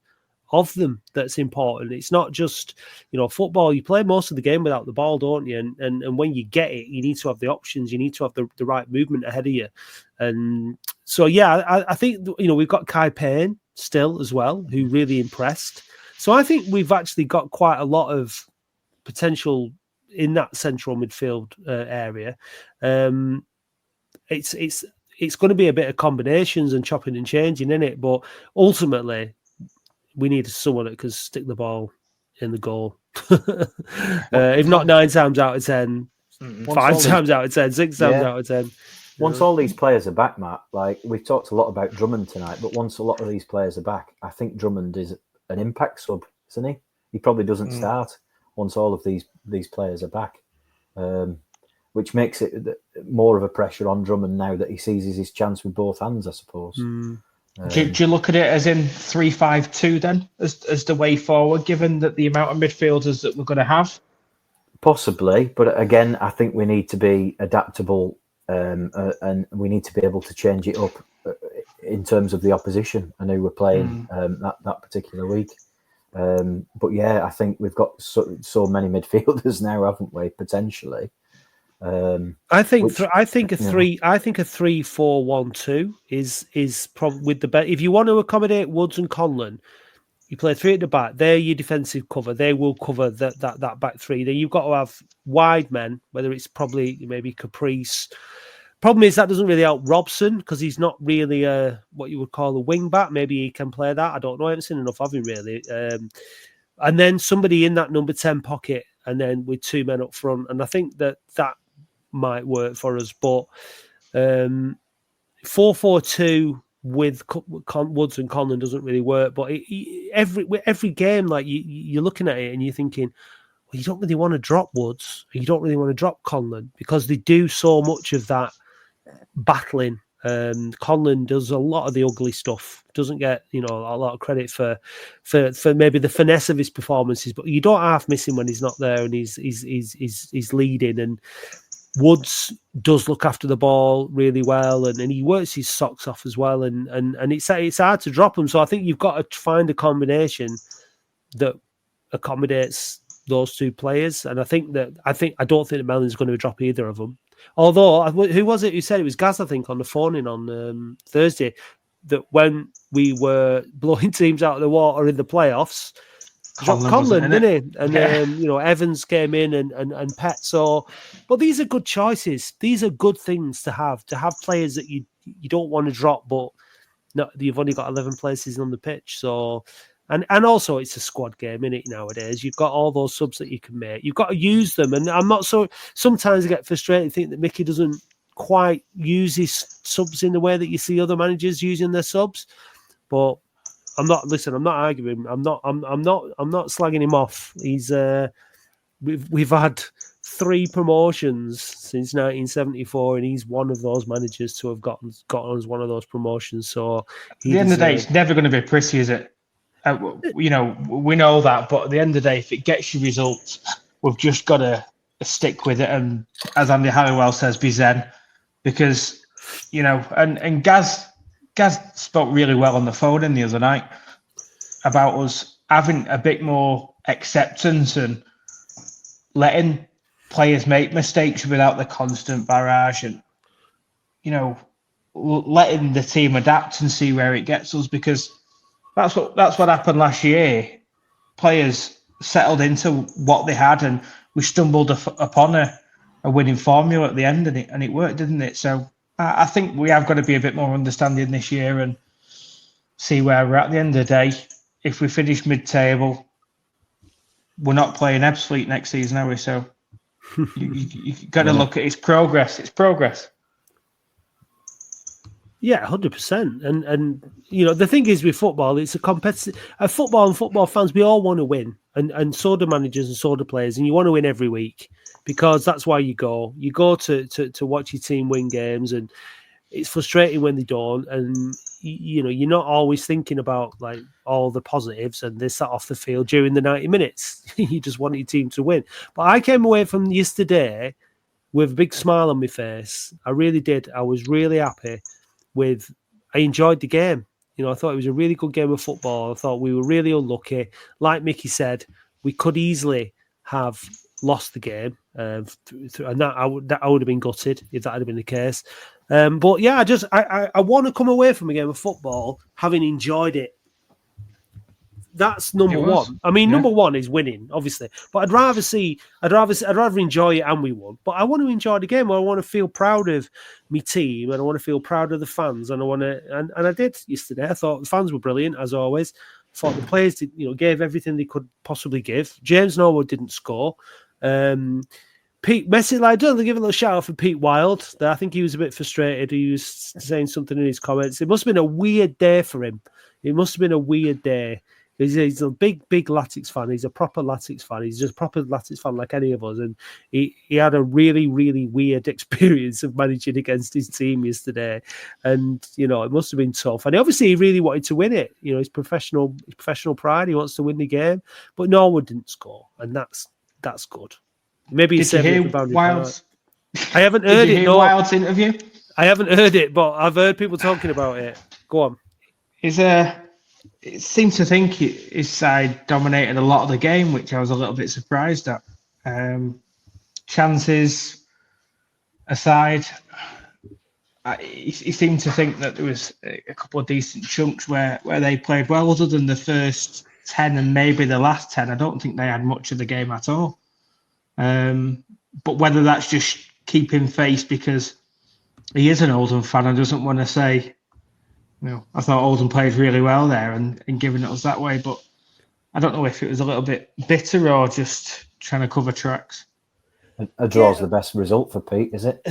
of them that's important. It's not just, football. You play most of the game without the ball, don't you? And when you get it, you need to have the options. You need to have the right movement ahead of you. And so, I think, we've got Kai Payne still as well, who really impressed. So I think we've actually got quite a lot of potential in that central midfield area. It's going to be a bit of combinations and chopping and changing in it, but ultimately we need someone that can stick the ball in the goal. If not 9 times out of 10, 5 times out of 10, 6 times out of 10. Once all these players are back, Matt, like we've talked a lot about Drummond tonight, but once a lot of these players are back, I think Drummond is an impact sub, isn't he? He probably doesn't start once all of these players are back. Which makes it more of a pressure on Drummond now that he seizes his chance with both hands, I suppose. Do you look at it as in 3-5-2 then, as the way forward, given that the amount of midfielders that we're going to have? Possibly, but again, I think we need to be adaptable and we need to be able to change it up in terms of the opposition and who we're playing that particular week. But I think we've got so many midfielders now, haven't we? Potentially. I think a 3-4-1-2 is probably with the best. If you want to accommodate Woods and Conlon, you play 3 at the back. They're your defensive cover. They will cover that back 3. Then you've got to have wide men, whether it's probably maybe Caprice, Problem is that doesn't really help Robson because he's not really what you would call a wing back. Maybe he can play that. I don't know. I haven't seen enough of him really. And then somebody in that number 10 pocket, and then with 2 men up front. And I think that might work for us. But 4-4-2 with Woods and Conlon doesn't really work. But every game, like you're looking at it and you're thinking, well, you don't really want to drop Woods, and you don't really want to drop Conlon because they do so much of that battling. Conlon does a lot of the ugly stuff. Doesn't get a lot of credit for maybe the finesse of his performances, but you don't half miss him when he's not there and he's leading. And Woods does look after the ball really well, and he works his socks off as well. And it's hard to drop him. So I think you've got to find a combination that accommodates those two players. And I don't think that Mellon's going to drop either of them. Although, who was it who said it? Was Gaz, I think, on the phone in on Thursday, that when we were blowing teams out of the water in the playoffs, Conlon, didn't he? And Evans came in and Pet. So, but these are good choices. These are good things to have players that you don't want to drop, but no, you've only got 11 places on the pitch. So, and also it's a squad game, isn't it, nowadays? You've got all those subs that you can make. You've got to use them. And I'm not so... Sometimes I get frustrated and think that Mickey doesn't quite use his subs in the way that you see other managers using their subs. But I'm not arguing. I'm not slagging him off. He's we've had 3 promotions since 1974, and he's one of those managers to have gotten us one of those promotions. So at the end of the day, it's never going to be pretty, is it? We know that, but at the end of the day, if it gets you results, we've just got to stick with it. And as Andy Halliwell says, be zen, because and Gaz spoke really well on the phone in the other night about us having a bit more acceptance and letting players make mistakes without the constant barrage, and letting the team adapt and see where it gets us, because that's what happened last year. Players settled into what they had, and we stumbled upon a winning formula at the end, and it worked, didn't it? So I think we have got to be a bit more understanding this year and see where we're at the end of the day. If we finish mid-table, we're not playing Ebbsfleet next season, are we? So you got to look at its progress. It's progress. Yeah, 100%. And the thing is with football, it's a competitive. Football and football fans, we all want to win, and so do managers and so do players, and you want to win every week because that's why you go. You go to watch your team win games, and it's frustrating when they don't. And you're not always thinking about like all the positives and they sat off the field during the 90 minutes. You just want your team to win. But I came away from yesterday with a big smile on my face. I really did. I was really happy. I enjoyed the game. I thought it was a really good game of football. I thought we were really unlucky. Like Mickey said, we could easily have lost the game, and that I would have been gutted if that had been the case. But yeah, I want to come away from a game of football having enjoyed it. That's number one. I mean, number one is winning, obviously. But I'd rather enjoy it and we won. But I want to enjoy the game. I want to feel proud of my team, and I want to feel proud of the fans. And I did yesterday. I thought the fans were brilliant as always. I thought the players did, gave everything they could possibly give. James Norwood didn't score. Pete Messi, I don't give a little shout out for Pete Wild. I think he was a bit frustrated. He was saying something in his comments. It must have been a weird day for him. It must have been a weird day. He's a big Latics fan. He's a proper Latics fan. He's just a proper Latics fan like any of us. And he had a really, really weird experience of managing against his team yesterday. And, it must have been tough. And obviously he really wanted to win it. His professional pride. He wants to win the game. But Norwood didn't score. And that's good. Maybe Did you hear Wild's? I haven't heard it. No, Wild's interview? I haven't heard it, but I've heard people talking about it. Go on. It seemed to think his side dominated a lot of the game, which I was a little bit surprised at. Chances aside, he seemed to think that there was a couple of decent chunks where they played well, other than the first 10 and maybe the last 10. I don't think they had much of the game at all. But whether that's just keeping face because he is an Oldham fan and doesn't want to say, I thought Oldham played really well there and giving it us that way. But I don't know if it was a little bit bitter or just trying to cover tracks. A draw's the best result for Pete, is it?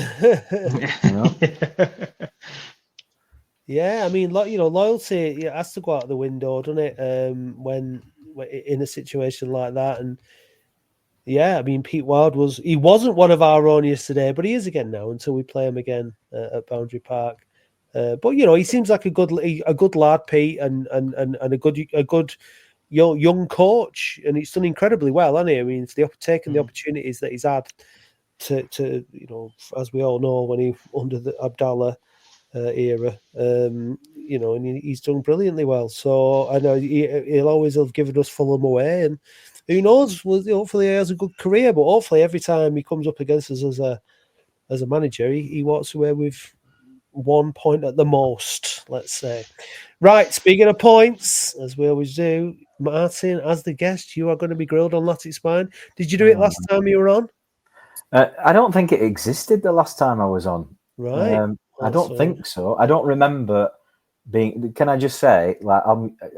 Yeah, I mean, loyalty has to go out the window, doesn't it? When in a situation like that, and I mean, Pete Wild wasn't one of our own yesterday, but he is again now until we play him again at Boundary Park. But he seems like a good lad, Pete, and a good young coach, and he's done incredibly well, hasn't he? I mean, it's taking the opportunities that he's had to as we all know, when he under the Abdallah era, and he's done brilliantly well. So I know he'll always have given us Fulham away, and who knows? Hopefully he has a good career, but hopefully every time he comes up against us as a manager, he walks away with 1 point at the most, let's say. Right, speaking of points, as we always do, Martin, as the guest, you are going to be grilled on Latics Mind. Did you do it last time you were on? I don't think it existed the last time I was on. Right. I don't think so. I don't remember being. Can I just say,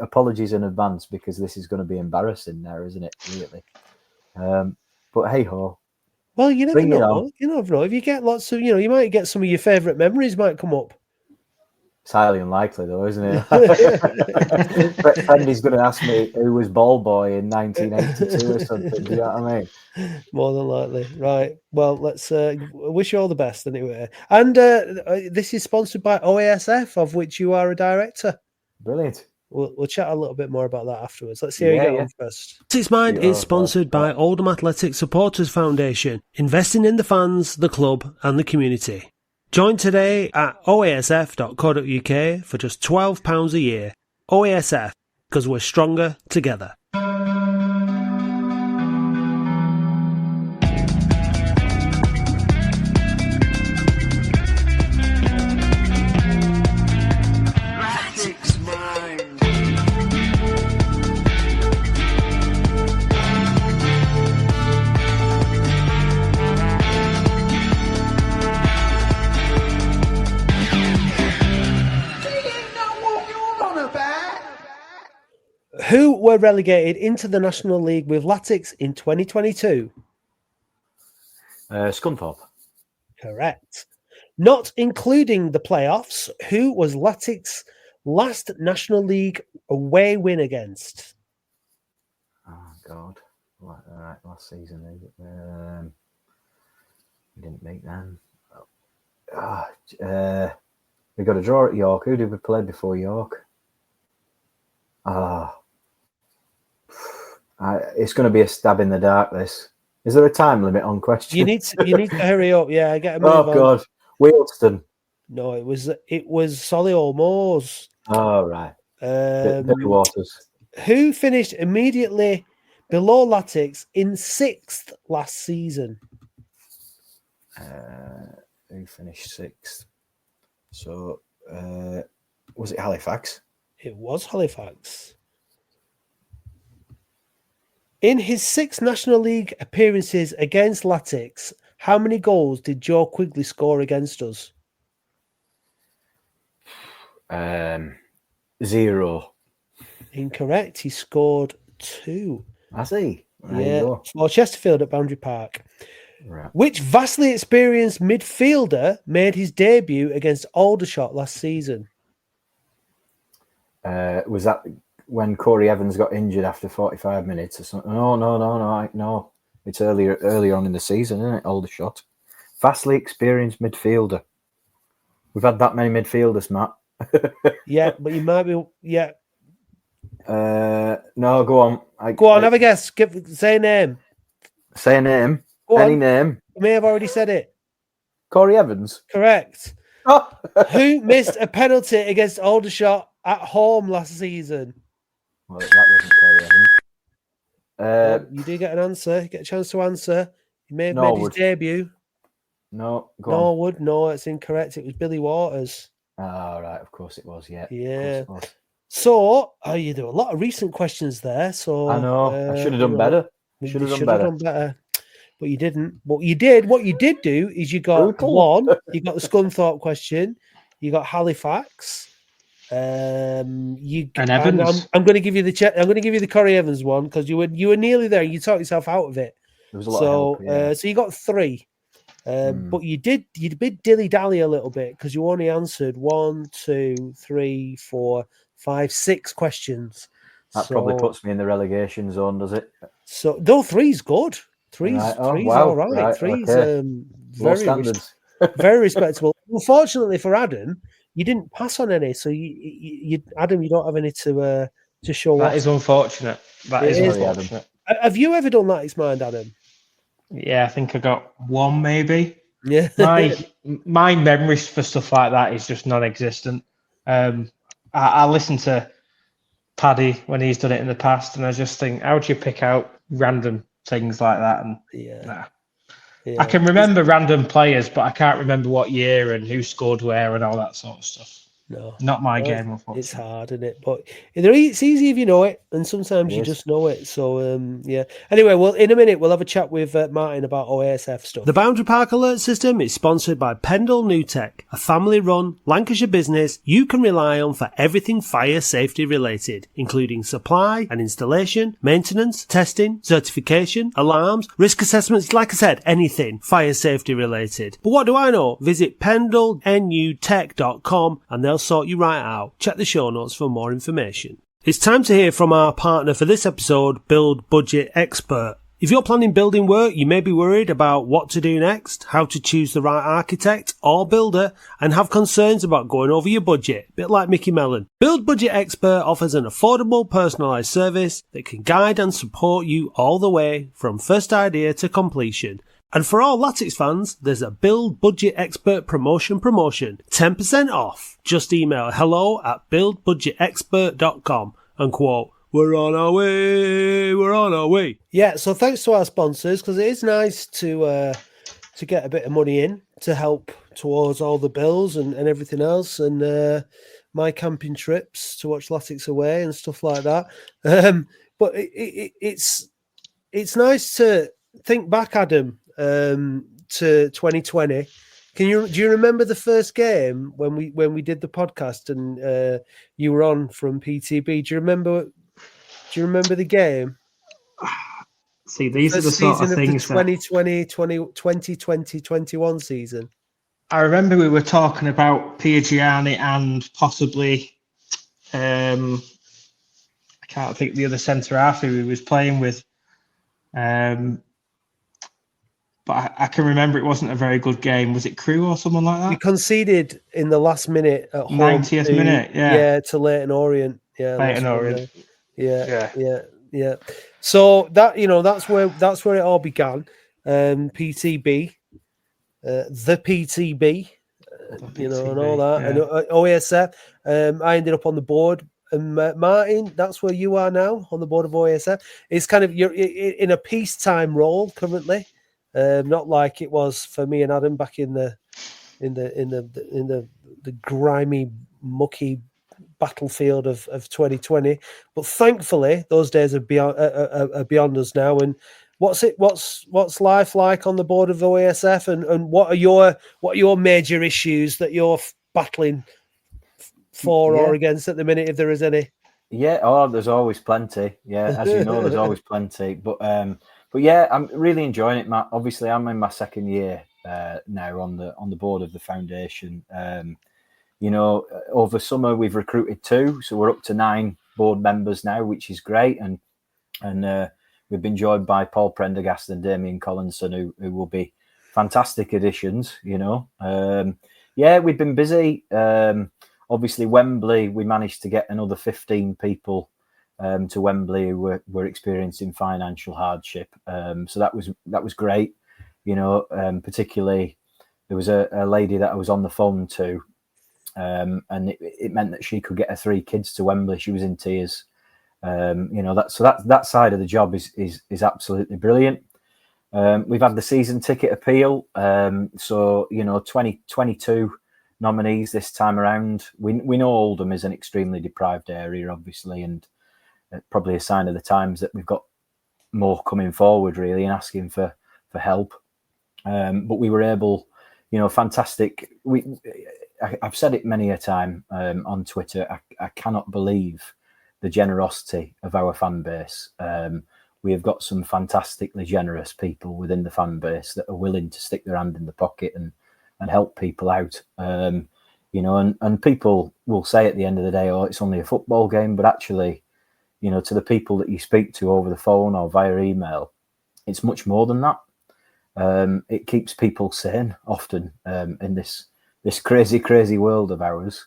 apologies in advance, because this is going to be embarrassing now, isn't it? Really. But hey ho. Well, you never know. You never know. If you get lots of, you might get some of your favourite memories might come up. It's highly unlikely, though, isn't it? Andy's going to ask me who was ball boy in 1982 or something. Do you know what I mean? More than likely. Right. Well, let's wish you all the best anyway. And this is sponsored by OASF, of which you are a director. Brilliant. We'll chat a little bit more about that afterwards. Let's see how you get on first. Latics Mind is sponsored by Oldham Athletic Supporters Foundation, investing in the fans, the club, and the community. Join today at oasf.co.uk for just £12 a year. OASF, because we're stronger together. Latics Mind. Who were relegated into the National League with Latics in 2022? Scunthorpe. Correct. Not including the playoffs, who was Latics' last National League away win against? Oh, God. All right, last season. We didn't make them. We got a draw at York. Who did we play before York? It's going to be a stab in the dark, this. Is there a time limit on questions? You need to hurry up. Yeah, get a move on. God. Wealdstone. No, it was Solihull Moors. Oh, right. Billy Waters. Who finished immediately below Latics in 6th last season? Who finished 6th? So, was it Halifax? It was Halifax. In his 6 National League appearances against Latics, how many goals did Joe Quigley score against us? 0. Incorrect. He scored 2. Has he? For Chesterfield at Boundary Park. Right. Which vastly experienced midfielder made his debut against Aldershot last season? Was that when Corey Evans got injured after 45 minutes or something? No. It's earlier on in the season, isn't it? Aldershot. Vastly experienced midfielder. We've had that many midfielders, Matt. Yeah, but you might be. Yeah. No, go on. Go on, have a guess. Say a name. Say a name. Go Any on. name. You may have already said it. Corey Evans. Correct. Who missed a penalty against Aldershot at home last season? Well, that wasn't Corey Evans. You do get an answer. You get a chance to answer. He may have Norwood. made his debut. No, go Norwood. No, it's incorrect. It was Billy Waters. Oh, right. Of course it was. Yeah. Yeah. It was. So, you do a lot of recent questions there. So I know. I should have done better. Should have done better. but you didn't. What you did do is you got one. You got the Scunthorpe question. You got Halifax. And Evans. I'm going to give you I'm going to give you the Corey Evans one because you were nearly there. You talked yourself out of it. There was a lot of help, yeah. So you got 3, but you did dilly dally a little bit because you only answered 1, 2, 3, 4, 5, 6 questions. That probably puts me in the relegation zone, does it? So no, 3's good. Three's wow. all right. Three's very very respectable. Unfortunately for Adam, you didn't pass on any, so you Adam, you don't have any to show. That is unfortunate. That is unfortunate. Have you ever done Latics Mind, Adam? Yeah, I think I got 1 maybe. Yeah. My memory for stuff like that is just non-existent. I listen to Paddy when he's done it in the past, and I just think, how do you pick out random things like that? And yeah. I can remember random players, but I can't remember what year and who scored where and all that sort of stuff. No, not my game, unfortunately. It's hard, isn't it? But it's easy if you know it, and sometimes you just know it. So, yeah. Anyway, well, in a minute, we'll have a chat with Martin about OASF stuff. The Boundary Park Alert System is sponsored by Pendle New Tech, a family-run Lancashire business you can rely on for everything fire safety related, including supply and installation, maintenance, testing, certification, alarms, risk assessments, like I said, anything fire safety related. But what do I know? Visit pendlenutech.com and they'll sort you right out. Check the show notes for more information. It's time to hear from our partner for this episode, Build Budget Expert. If you're planning building work, you may be worried about what to do next, how to choose the right architect or builder, and have concerns about going over your budget, a bit like Mickey Mellon. Build Budget Expert offers an affordable, personalised service that can guide and support you all the way from first idea to completion. And for all Latics fans, there's a Build Budget Expert promotion, 10% off. Just email hello@buildbudgetexpert.com and quote, "We're on our way." Yeah, so thanks to our sponsors, because it is nice to get a bit of money in to help towards all the bills and everything else, and my camping trips to watch Latics away and stuff like that. But it's nice to think back, Adam, to 2020. Do you remember the first game when we did the podcast and you were on from PTB? Do you remember the game? See, these are the sort of things the 2020-21 season. I remember we were talking about Piagiani and possibly I can't think the other centre half who he was playing with. But I can remember it wasn't a very good game. Was it Crewe or someone like that? We conceded in the last minute at home. 90th minute, yeah. To Leyton Orient. Yeah, Leyton Orient. Yeah. So that's where it all began. PTB, the PTB, and all that, and OASF. I ended up on the board. And Martin, that's where you are now on the board of OASF. It's kind of you're in a peacetime role currently. Not like it was for me and Adam back in the grimy, mucky battlefield of 2020. But thankfully, those days are beyond us now. And what's life like on the board of OASF? And what are your major issues that you're battling for or against at the minute, if there is any? Yeah, there's always plenty. Yeah, as you know, there's always plenty. But yeah, I'm really enjoying it, Matt. Obviously, I'm in my second year now on the board of the foundation. Over summer we've recruited 2, so we're up to 9 board members now, which is great. And we've been joined by Paul Prendergast and Damien Collinson, who will be fantastic additions. We've been busy. Obviously, Wembley, we managed to get another 15 people to Wembley who were experiencing financial hardship. So that was great. Particularly there was a lady that I was on the phone to, and it meant that she could get her 3 kids to Wembley. She was in tears. That side of the job is absolutely brilliant. We've had the season ticket appeal. 2022 nominees this time around. We know Oldham is an extremely deprived area, obviously, and probably a sign of the times that we've got more coming forward, really, and asking for help. But we were able, fantastic. I've said it many a time on Twitter. I cannot believe the generosity of our fan base. We have got some fantastically generous people within the fan base that are willing to stick their hand in the pocket and help people out. And people will say at the end of the day, oh, it's only a football game. But actually, to the people that you speak to over the phone or via email, it's much more than that. It keeps people sane often in this crazy, crazy world of ours.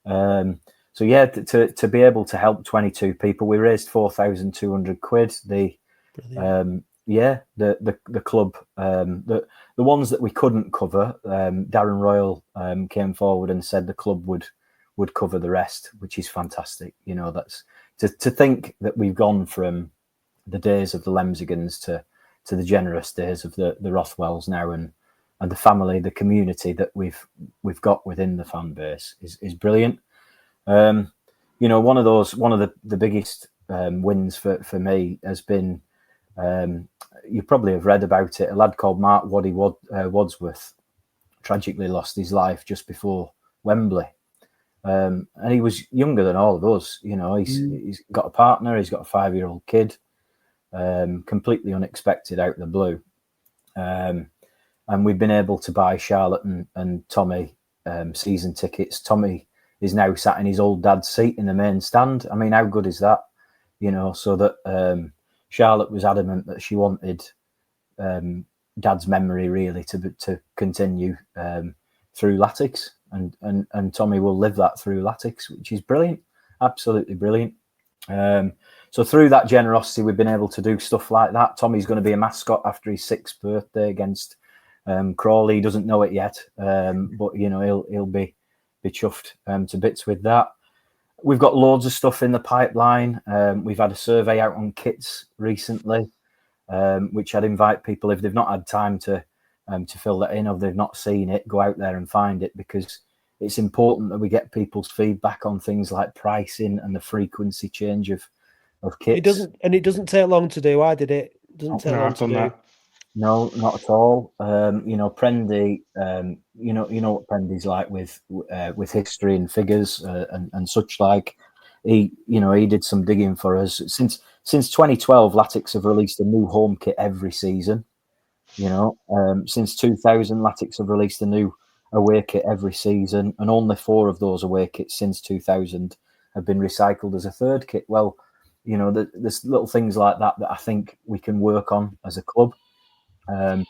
So yeah, to be able to help 22 people, we raised 4,200 quid. The club, the ones that we couldn't cover, Darren Royal came forward and said the club would cover the rest, which is fantastic. That's to think that we've gone from the days of the Lemsigans to the generous days of the Rothwells now, and the family, the community that we've got within the fan base is brilliant. One of the biggest wins for me has been, you probably have read about it, a lad called Mark Wadsworth tragically lost his life just before Wembley. And he was younger than all of us. He's got a partner, he's got a 5-year-old kid, completely unexpected out of the blue. And we've been able to buy Charlotte and Tommy season tickets. Tommy is now sat in his old dad's seat in the main stand. I mean, how good is that? So that Charlotte was adamant that she wanted dad's memory really to continue through Latics, and Tommy will live that through Latics, which is brilliant, absolutely brilliant. So through that generosity, we've been able to do stuff like that. Tommy's going to be a mascot after his 6th birthday against Crawley. He doesn't know it yet, but he'll be chuffed to bits with that. We've got loads of stuff in the pipeline. We've had a survey out on kits recently, which I'd invite people, if they've not had time to fill that in, or they've not seen it, go out there and find it, because it's important that we get people's feedback on things like pricing and the frequency change of kits. It doesn't take long to do. I did it. It doesn't take long to do. That. No, not at all. Prendy, you know what Prendy's like with history and figures and such like. He did some digging for us. Since 2012, Latics have released a new home kit every season. Since 2000, Latics have released a new away kit every season, and only 4 of those away kits since 2000 have been recycled as a 3rd kit. Well, there's little things like that I think we can work on as a club. Well,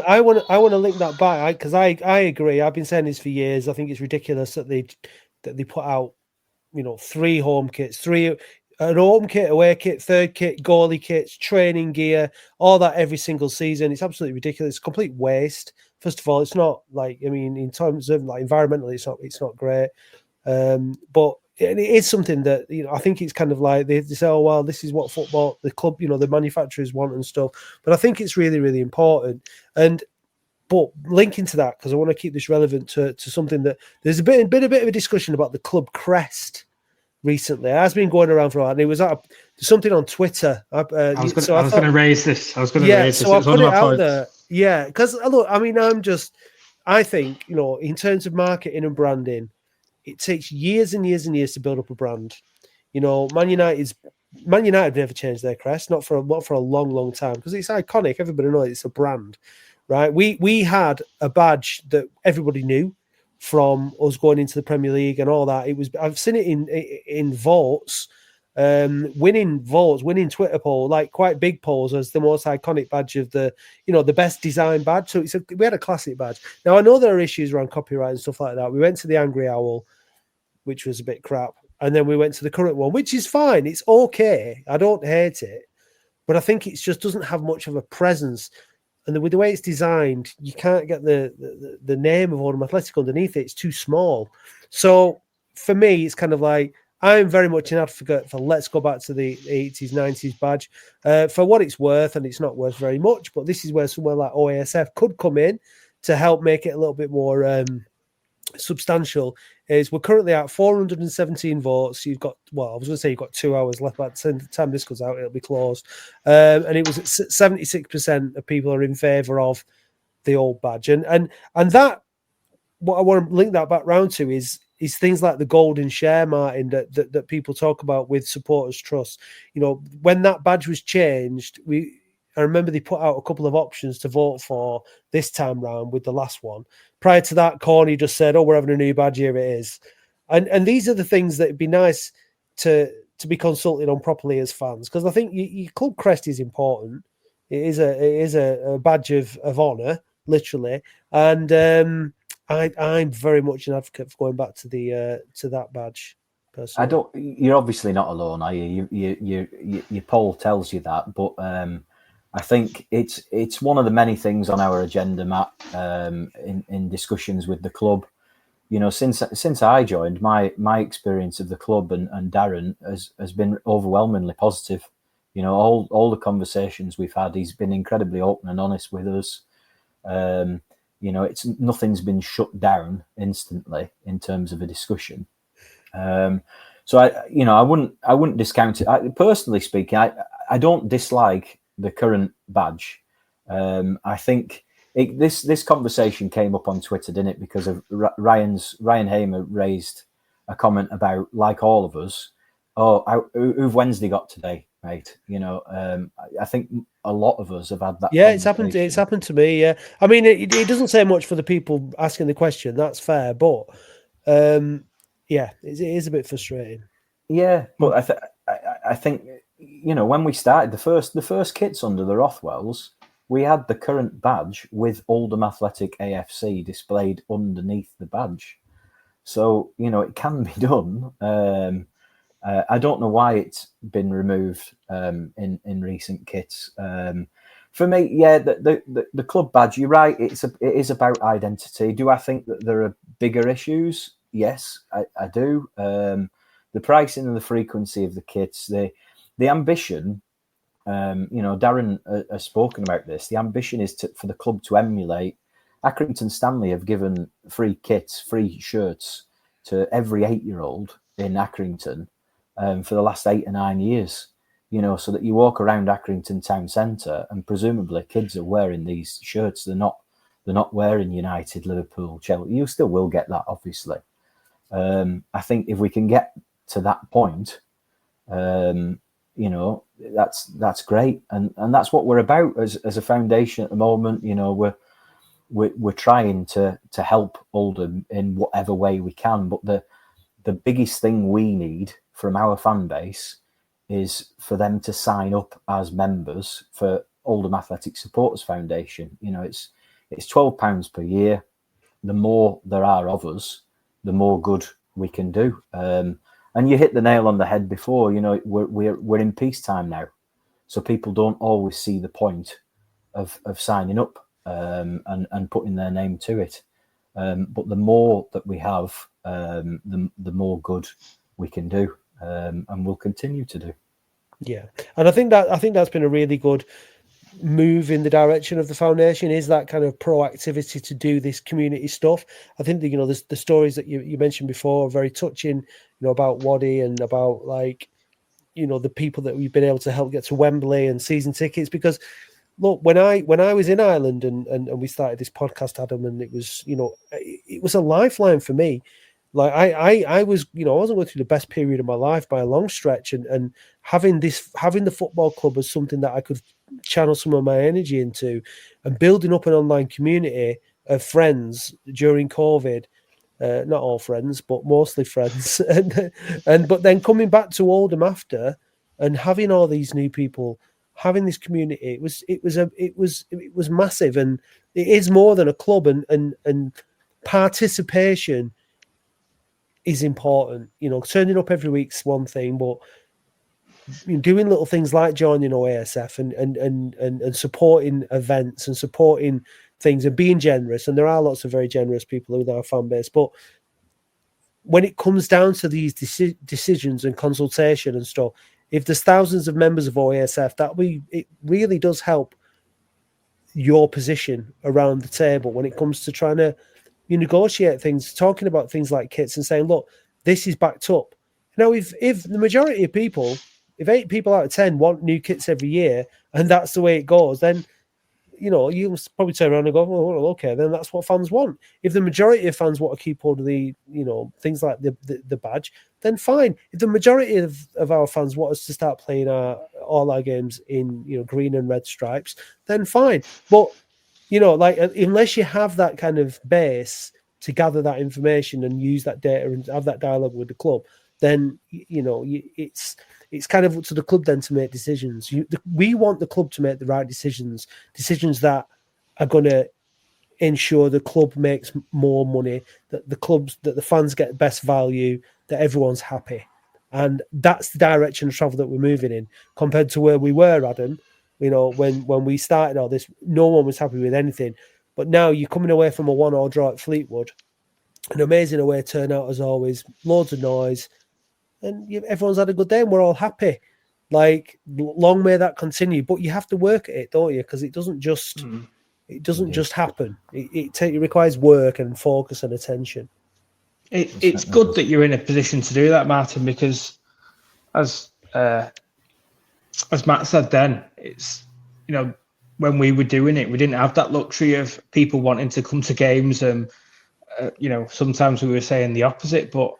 I want to link that back, because I agree. I've been saying this for years. I think it's ridiculous that they put out 3 home kits, an home kit, away kit, 3rd kit, goalie kits, training gear, all that every single season. It's absolutely ridiculous. It's complete waste. First of all, it's not in terms of environmentally, it's not great. But it is something that I think it's kind of like they say, oh well, this is what football, the club, the manufacturers want and stuff. But I think it's really, really important. But linking to that, because I want to keep this relevant to something that there's a bit of a discussion about the club crest recently. It has been going around for a while, and it was something on Twitter. I was going to raise this. So I put it out there. Yeah, because look, I think in terms of marketing and branding, it takes years and years and years to build up a brand. Man United never changed their crest, not for a long, long time, because it's iconic. Everybody knows it's a brand, right? We had a badge that everybody knew from us going into the Premier League and all that. I've seen it in votes, winning Twitter poll, like quite big polls, as the most iconic badge of the best design badge. So we had a classic badge. Now I know there are issues around copyright and stuff like that. We went to the Angry Owl, which was a bit crap, and then we went to the current one, which is fine. It's okay. I don't hate it, but I think it just doesn't have much of a presence. And with the way it's designed, you can't get the name of Oldham Athletic underneath it. It's too small. So for me, it's kind of like, I'm very much an advocate for let's go back to the 80s, 90s badge for what it's worth, and it's not worth very much. But this is where somewhere like OASF could come in to help make it a little bit more substantial is we're currently at 417 votes. You've got, well, I was going to say you've got 2 hours left. By the time this goes out, it'll be closed. And it was at 76% of people are in favour of the old badge, and that, what I want to link that back round to is things like the golden share, Martin, that people talk about with supporters trust. You know, when that badge was changed, I remember they put out a couple of options to vote for this time round with the last one. Prior to that, Corny just said, "Oh, we're having a new badge, here it is." And these are the things that it'd be nice to be consulted on properly as fans, because I think your club crest is important. It is a badge of honour, literally, and I'm very much an advocate for going back to that badge. Personally. You're obviously not alone, are you? Your poll tells you that, but I think it's one of the many things on our agenda, Matt, in discussions with the club. You know, since I joined, my experience of the club and Darren has been overwhelmingly positive. You know, all the conversations we've had, he's been incredibly open and honest with us. You know, nothing's been shut down instantly in terms of a discussion. So I wouldn't discount it. Personally speaking, I don't dislike the current badge. I think this conversation came up on Twitter, didn't it? Because of Ryan Hamer raised a comment about, like all of us, who've Wednesday got today, mate? You know, I think a lot of us have had that. Yeah, it's happened. It's happened to me. Yeah, I mean, it doesn't say much for the people asking the question. That's fair, but yeah, it is a bit frustrating. Yeah, but I think, you know, when we started the first kits under the Rothwells, we had the current badge with Oldham Athletic AFC displayed underneath the badge. So, you know, it can be done. I don't know why it's been removed in recent kits. For me, yeah, the club badge, you're right, it is about identity. Do I think that there are bigger issues? Yes, I do. The pricing and the frequency of the kits, the ambition, you know, Darren has spoken about this. The ambition is for the club to emulate. Accrington Stanley have given free kits, free shirts to every 8-year-old in Accrington for the last 8 or 9 years. You know, so that you walk around Accrington town centre and presumably kids are wearing these shirts. They're not wearing United, Liverpool, Chelsea. You still will get that, obviously. I think if we can get to that point, you know, that's great, and that's what we're about as a foundation at the moment. You know, we're trying to help Oldham in whatever way we can, but the biggest thing we need from our fan base is for them to sign up as members for Oldham Athletic Supporters Foundation. You know, it's £12 per year. The more there are of us, the more good we can do. And you hit the nail on the head before. You know, we're in peacetime now, so people don't always see the point of signing up and putting their name to it. But the more that we have, the more good we can do, and we'll continue to do. Yeah, and I think that's been a really good move in the direction of the foundation, is that kind of proactivity to do this community stuff. I think that, you know, the stories that you mentioned before are very touching, you know, about Waddy and about, like, you know, the people that we've been able to help get to Wembley and season tickets. Because look, when I was in Ireland and we started this podcast, Adam, and it was, you know, it was a lifeline for me. Like I was, you know, I wasn't going through the best period of my life by a long stretch, and having the football club as something that I could channel some of my energy into, and building up an online community of friends during COVID, not all friends, but mostly friends, but then coming back to Oldham after and having all these new people, having this community, it was massive, and it is more than a club, and participation is important. You know, turning up every week's one thing, but doing little things like joining OASF and supporting events and supporting things and being generous. And there are lots of very generous people within our fan base. But when it comes down to these decisions and consultation and stuff, if there's thousands of members of OASF, it really does help your position around the table when it comes to trying to you negotiate things, talking about things like kits and saying, look, this is backed up. Now, if the majority of people, if 8 people out of 10 want new kits every year, and that's the way it goes, then you'll probably turn around and go, well, okay, then that's what fans want. If the majority of fans want to keep hold of the, things like the badge, then fine. If the majority of our fans want us to start playing all our games in, green and red stripes, then fine. But, unless you have that kind of base to gather that information and use that data and have that dialogue with the club, then, it's kind of up to the club then to make decisions. We want the club to make the right decisions that are going to ensure the club makes more money, that the fans get best value, that everyone's happy. And that's the direction of travel that we're moving in, compared to where we were, Adam. When we started all this, no one was happy with anything. But now you're coming away from a 1-1 draw at Fleetwood, an amazing away turnout as always, loads of noise, and everyone's had a good day and we're all happy. Like, long may that continue. But you have to work at it, don't you? Because it doesn't just just happen. It requires work and focus and attention. It's good that you're in a position to do that, Martin, because as Matt said then, it's, when we were doing it, we didn't have that luxury of people wanting to come to games, and sometimes we were saying the opposite, but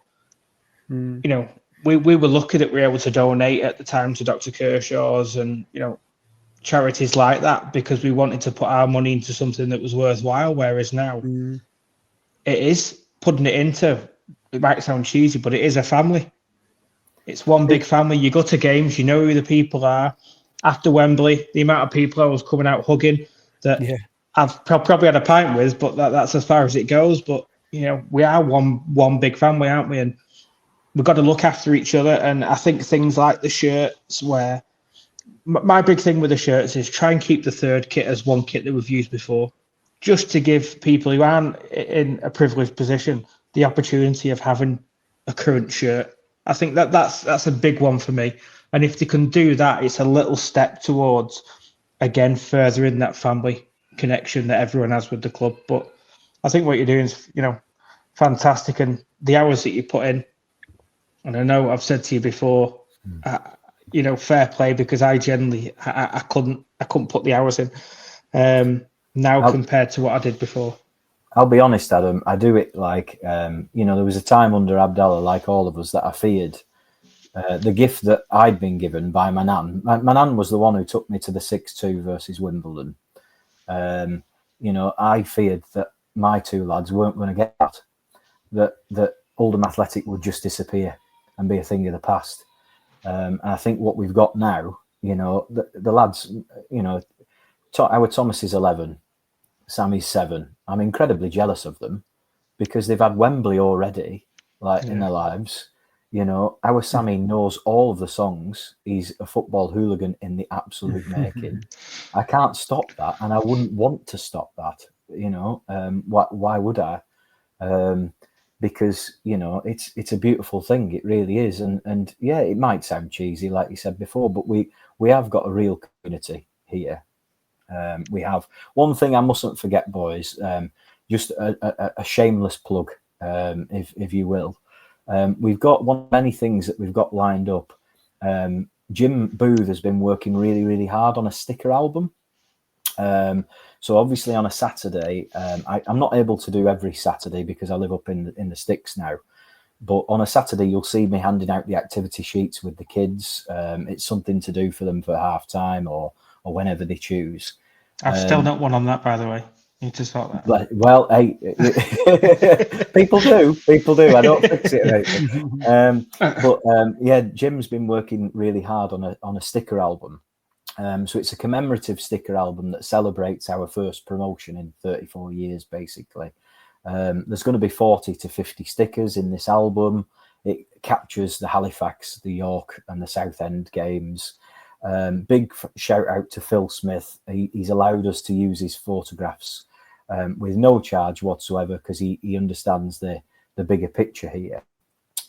we were lucky that we were able to donate at the time to Dr. Kershaw's and charities like that, because we wanted to put our money into something that was worthwhile. Whereas now it is putting it into, it might sound cheesy, but it is a family. It's one big family. You go to games, you know who the people are. After Wembley, the amount of people I was coming out hugging that I've probably had a pint with, but that's as far as it goes. But we are one big family, aren't we? And we've got to look after each other. And I think things like the shirts, where my big thing with the shirts is try and keep the third kit as one kit that we've used before, just to give people who aren't in a privileged position the opportunity of having a current shirt. I think that's a big one for me. And if they can do that, it's a little step towards, again, furthering that family connection that everyone has with the club. But I think what you're doing is, fantastic. And the hours that you put in, and I know I've said to you before, fair play, because I generally, I couldn't put the hours in compared to what I did before. I'll be honest, Adam, I do it like, there was a time under Abdallah, like all of us, that I feared the gift that I'd been given by my nan. My nan was the one who took me to the 6-2 versus Wimbledon. I feared that my two lads weren't going to get that Oldham Athletic would just disappear and be a thing of the past. And I think what we've got now, the lads, our Thomas is 11, Sammy's 7. I'm incredibly jealous of them because they've had Wembley already, in their lives. Our Sammy knows all of the songs. He's a football hooligan in the absolute making. I can't stop that, and I wouldn't want to stop that. Why would I? Because it's a beautiful thing. It really is, and yeah, it might sound cheesy, like you said before, but we have got a real community here. We have one thing I mustn't forget, boys. Just a shameless plug, if you will. We've got one of many things that we've got lined up. Jim Booth has been working really, really hard on a sticker album. So obviously on a Saturday, I'm not able to do every Saturday because I live up in the sticks now. But on a Saturday, you'll see me handing out the activity sheets with the kids. It's something to do for them for half time or whenever they choose. I've still not one on that, by the way. Need to sort that. Well, hey, people do. I don't fix it, right? Yeah, Jim's been working really hard on a sticker album. So it's a commemorative sticker album that celebrates our first promotion in 34 years, basically. There's going to be 40 to 50 stickers in this album. It captures the Halifax, the York, and the Southend games. Big shout out to Phil Smith. He's allowed us to use his photographs with no charge whatsoever because he understands the bigger picture here.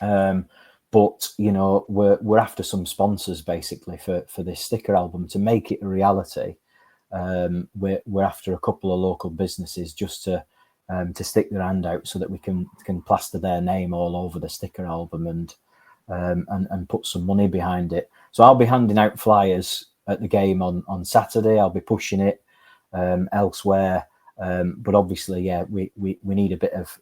But we're after some sponsors basically for this sticker album to make it a reality. We're after a couple of local businesses just to to stick their hand out so that we can plaster their name all over the sticker album and put some money behind it. So I'll be handing out flyers at the game on Saturday. I'll be pushing it elsewhere. But obviously, we need a bit of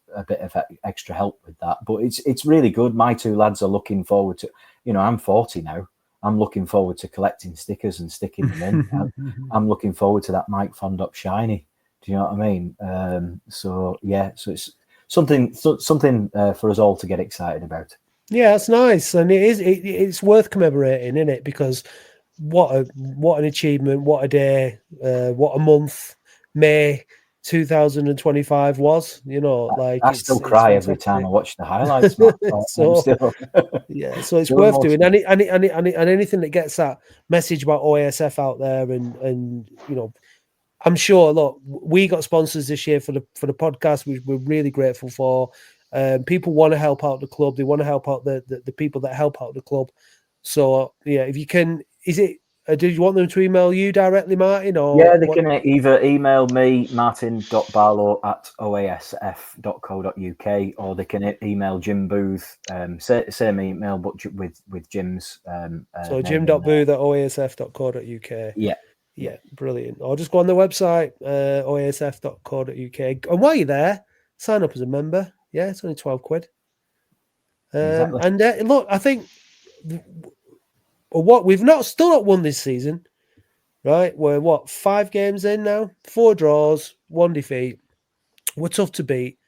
extra help with that. But it's really good. My two lads are looking forward to. I'm 40 now. I'm looking forward to collecting stickers and sticking them in. I'm looking forward to that Mike Fondop shiny. Do you know what I mean? So it's something for us all to get excited about. Yeah, that's nice, and it's worth commemorating, isn't it? Because what an achievement, what a day, what a month, May 2025 was. I still cry every time I watch the highlights. So it's worth doing, and anything that gets that message about OASF out there, and I'm sure. Look, we got sponsors this year for the podcast, which we're really grateful for. People want to help out the club. They want to help out the people that help out the club. So if you can, do you want them to email you directly, Martin? Or they can either email me, martin.barlow@oasf.co.uk, or they can email Jim Booth, same email, but with Jim's. So jim.booth@oasf.co.uk. Yeah, brilliant. Or just go on the website, oasf.co.uk. And while you're there, sign up as a member. Yeah, it's only £12. Exactly. And look, I think we've still not won this season, right? We're 5 games in now, 4 draws, 1 defeat. We're tough to beat.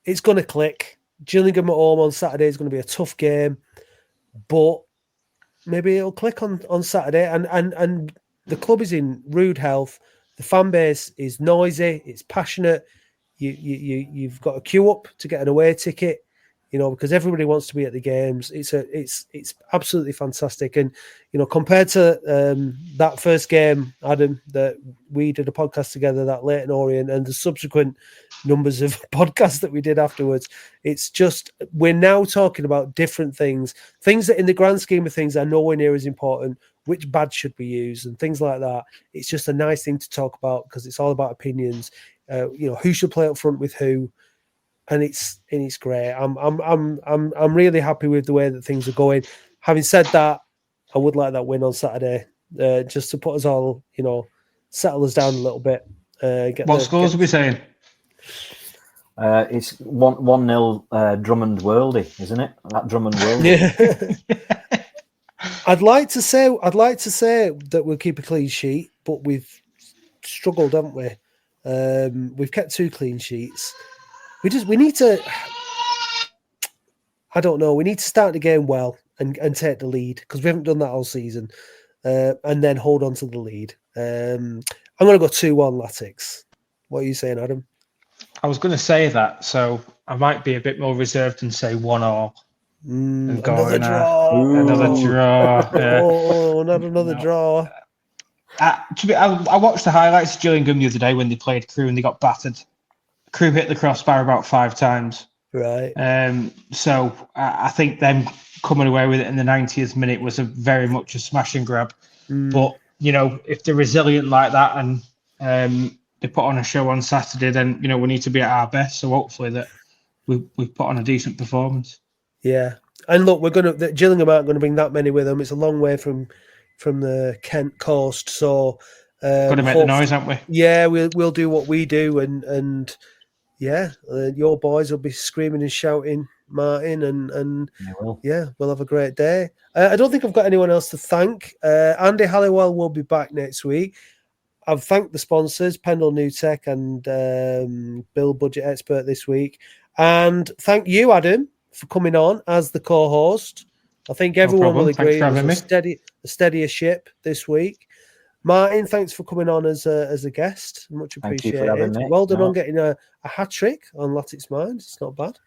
It's going to click. Gillingham at home on Saturday is going to be a tough game, but maybe it'll click on Saturday. And the club is in rude health. The fan base is noisy. It's passionate. You've got to queue up to get an away ticket, because everybody wants to be at the games. It's absolutely fantastic. And compared to that first game, Adam, that we did a podcast together, that Leyton Orient, and the subsequent numbers of podcasts that we did afterwards, it's just, we're now talking about different things that in the grand scheme of things are nowhere near as important. Which badge should we use and things like that. It's just a nice thing to talk about because it's all about opinions. Who should play up front with who, and it's great. I'm really happy with the way that things are going. Having said that, I would like that win on Saturday, just to put us all, settle us down a little bit. What scores are we saying? It's 1-0 Drummond Worldy, isn't it? That Drummond Worldy. Yeah. I'd like to say that we'll keep a clean sheet, but we've struggled, haven't we? We've kept 2 clean sheets. We need to. I don't know. We need to start the game well and take the lead because we haven't done that all season, and then hold on to the lead. I'm going to go 2-1 Latics. What are you saying, Adam? I was going to say that, so I might be a bit more reserved and say 1-1. Another draw. Another draw. Yeah. Oh, not another draw. I watched the highlights of Gillingham the other day when they played Crewe and they got battered. Crewe hit the crossbar about 5 times. Right. So I think them coming away with it in the 90th minute was very much a smash and grab. But, if they're resilient like that and they put on a show on Saturday, then, we need to be at our best. So hopefully that we put on a decent performance. Yeah, and look, Gillingham aren't going to bring that many with them. It's a long way from the Kent coast, so got to make the noise, haven't we? Yeah, we'll do what we do, and your boys will be screaming and shouting, Martin, and we'll have a great day. I don't think I've got anyone else to thank. Andy Halliwell will be back next week. I've thanked the sponsors, Pendle New Tech and Bill Budget Expert this week, and thank you, Adam, for coming on as the co-host. I think everyone will agree it was a steadier ship this week. Martin, thanks for coming on as a guest. Much appreciated. Well done on getting a hat trick on Latics Mind. It's not bad.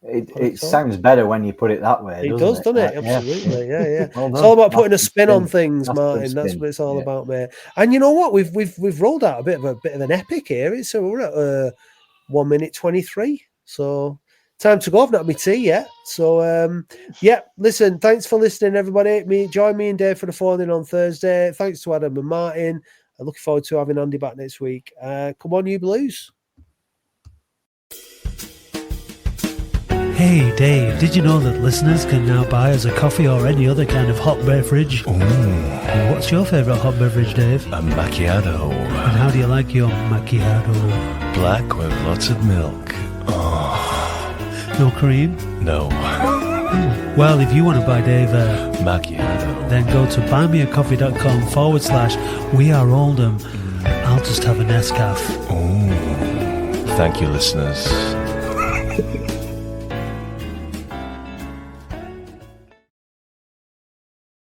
It sounds better when you put it that way. It doesn't it? Absolutely. Yeah. Well, it's all about putting a spin on things, Martin. That's what it's all about, mate. And you know what? We've rolled out a bit of an epic here. So we're at 1 minute 23. So time to go. I've not had my tea yet. So, listen, thanks for listening, everybody. Join me and Dave for the phone-in on Thursday. Thanks to Adam and Martin. I'm looking forward to having Andy back next week. Come on, you Blues. Hey Dave, did you know that listeners can now buy us a coffee or any other kind of hot beverage? Ooh. What's your favourite hot beverage, Dave? A macchiato. And how do you like your macchiato? Black with lots of milk. Oh. No cream? No. Well, if you want to buy Dave a macchiato, then go to buymeacoffee.com/We Are Oldham. I'll just have a Nescafe. Ooh. Thank you, listeners.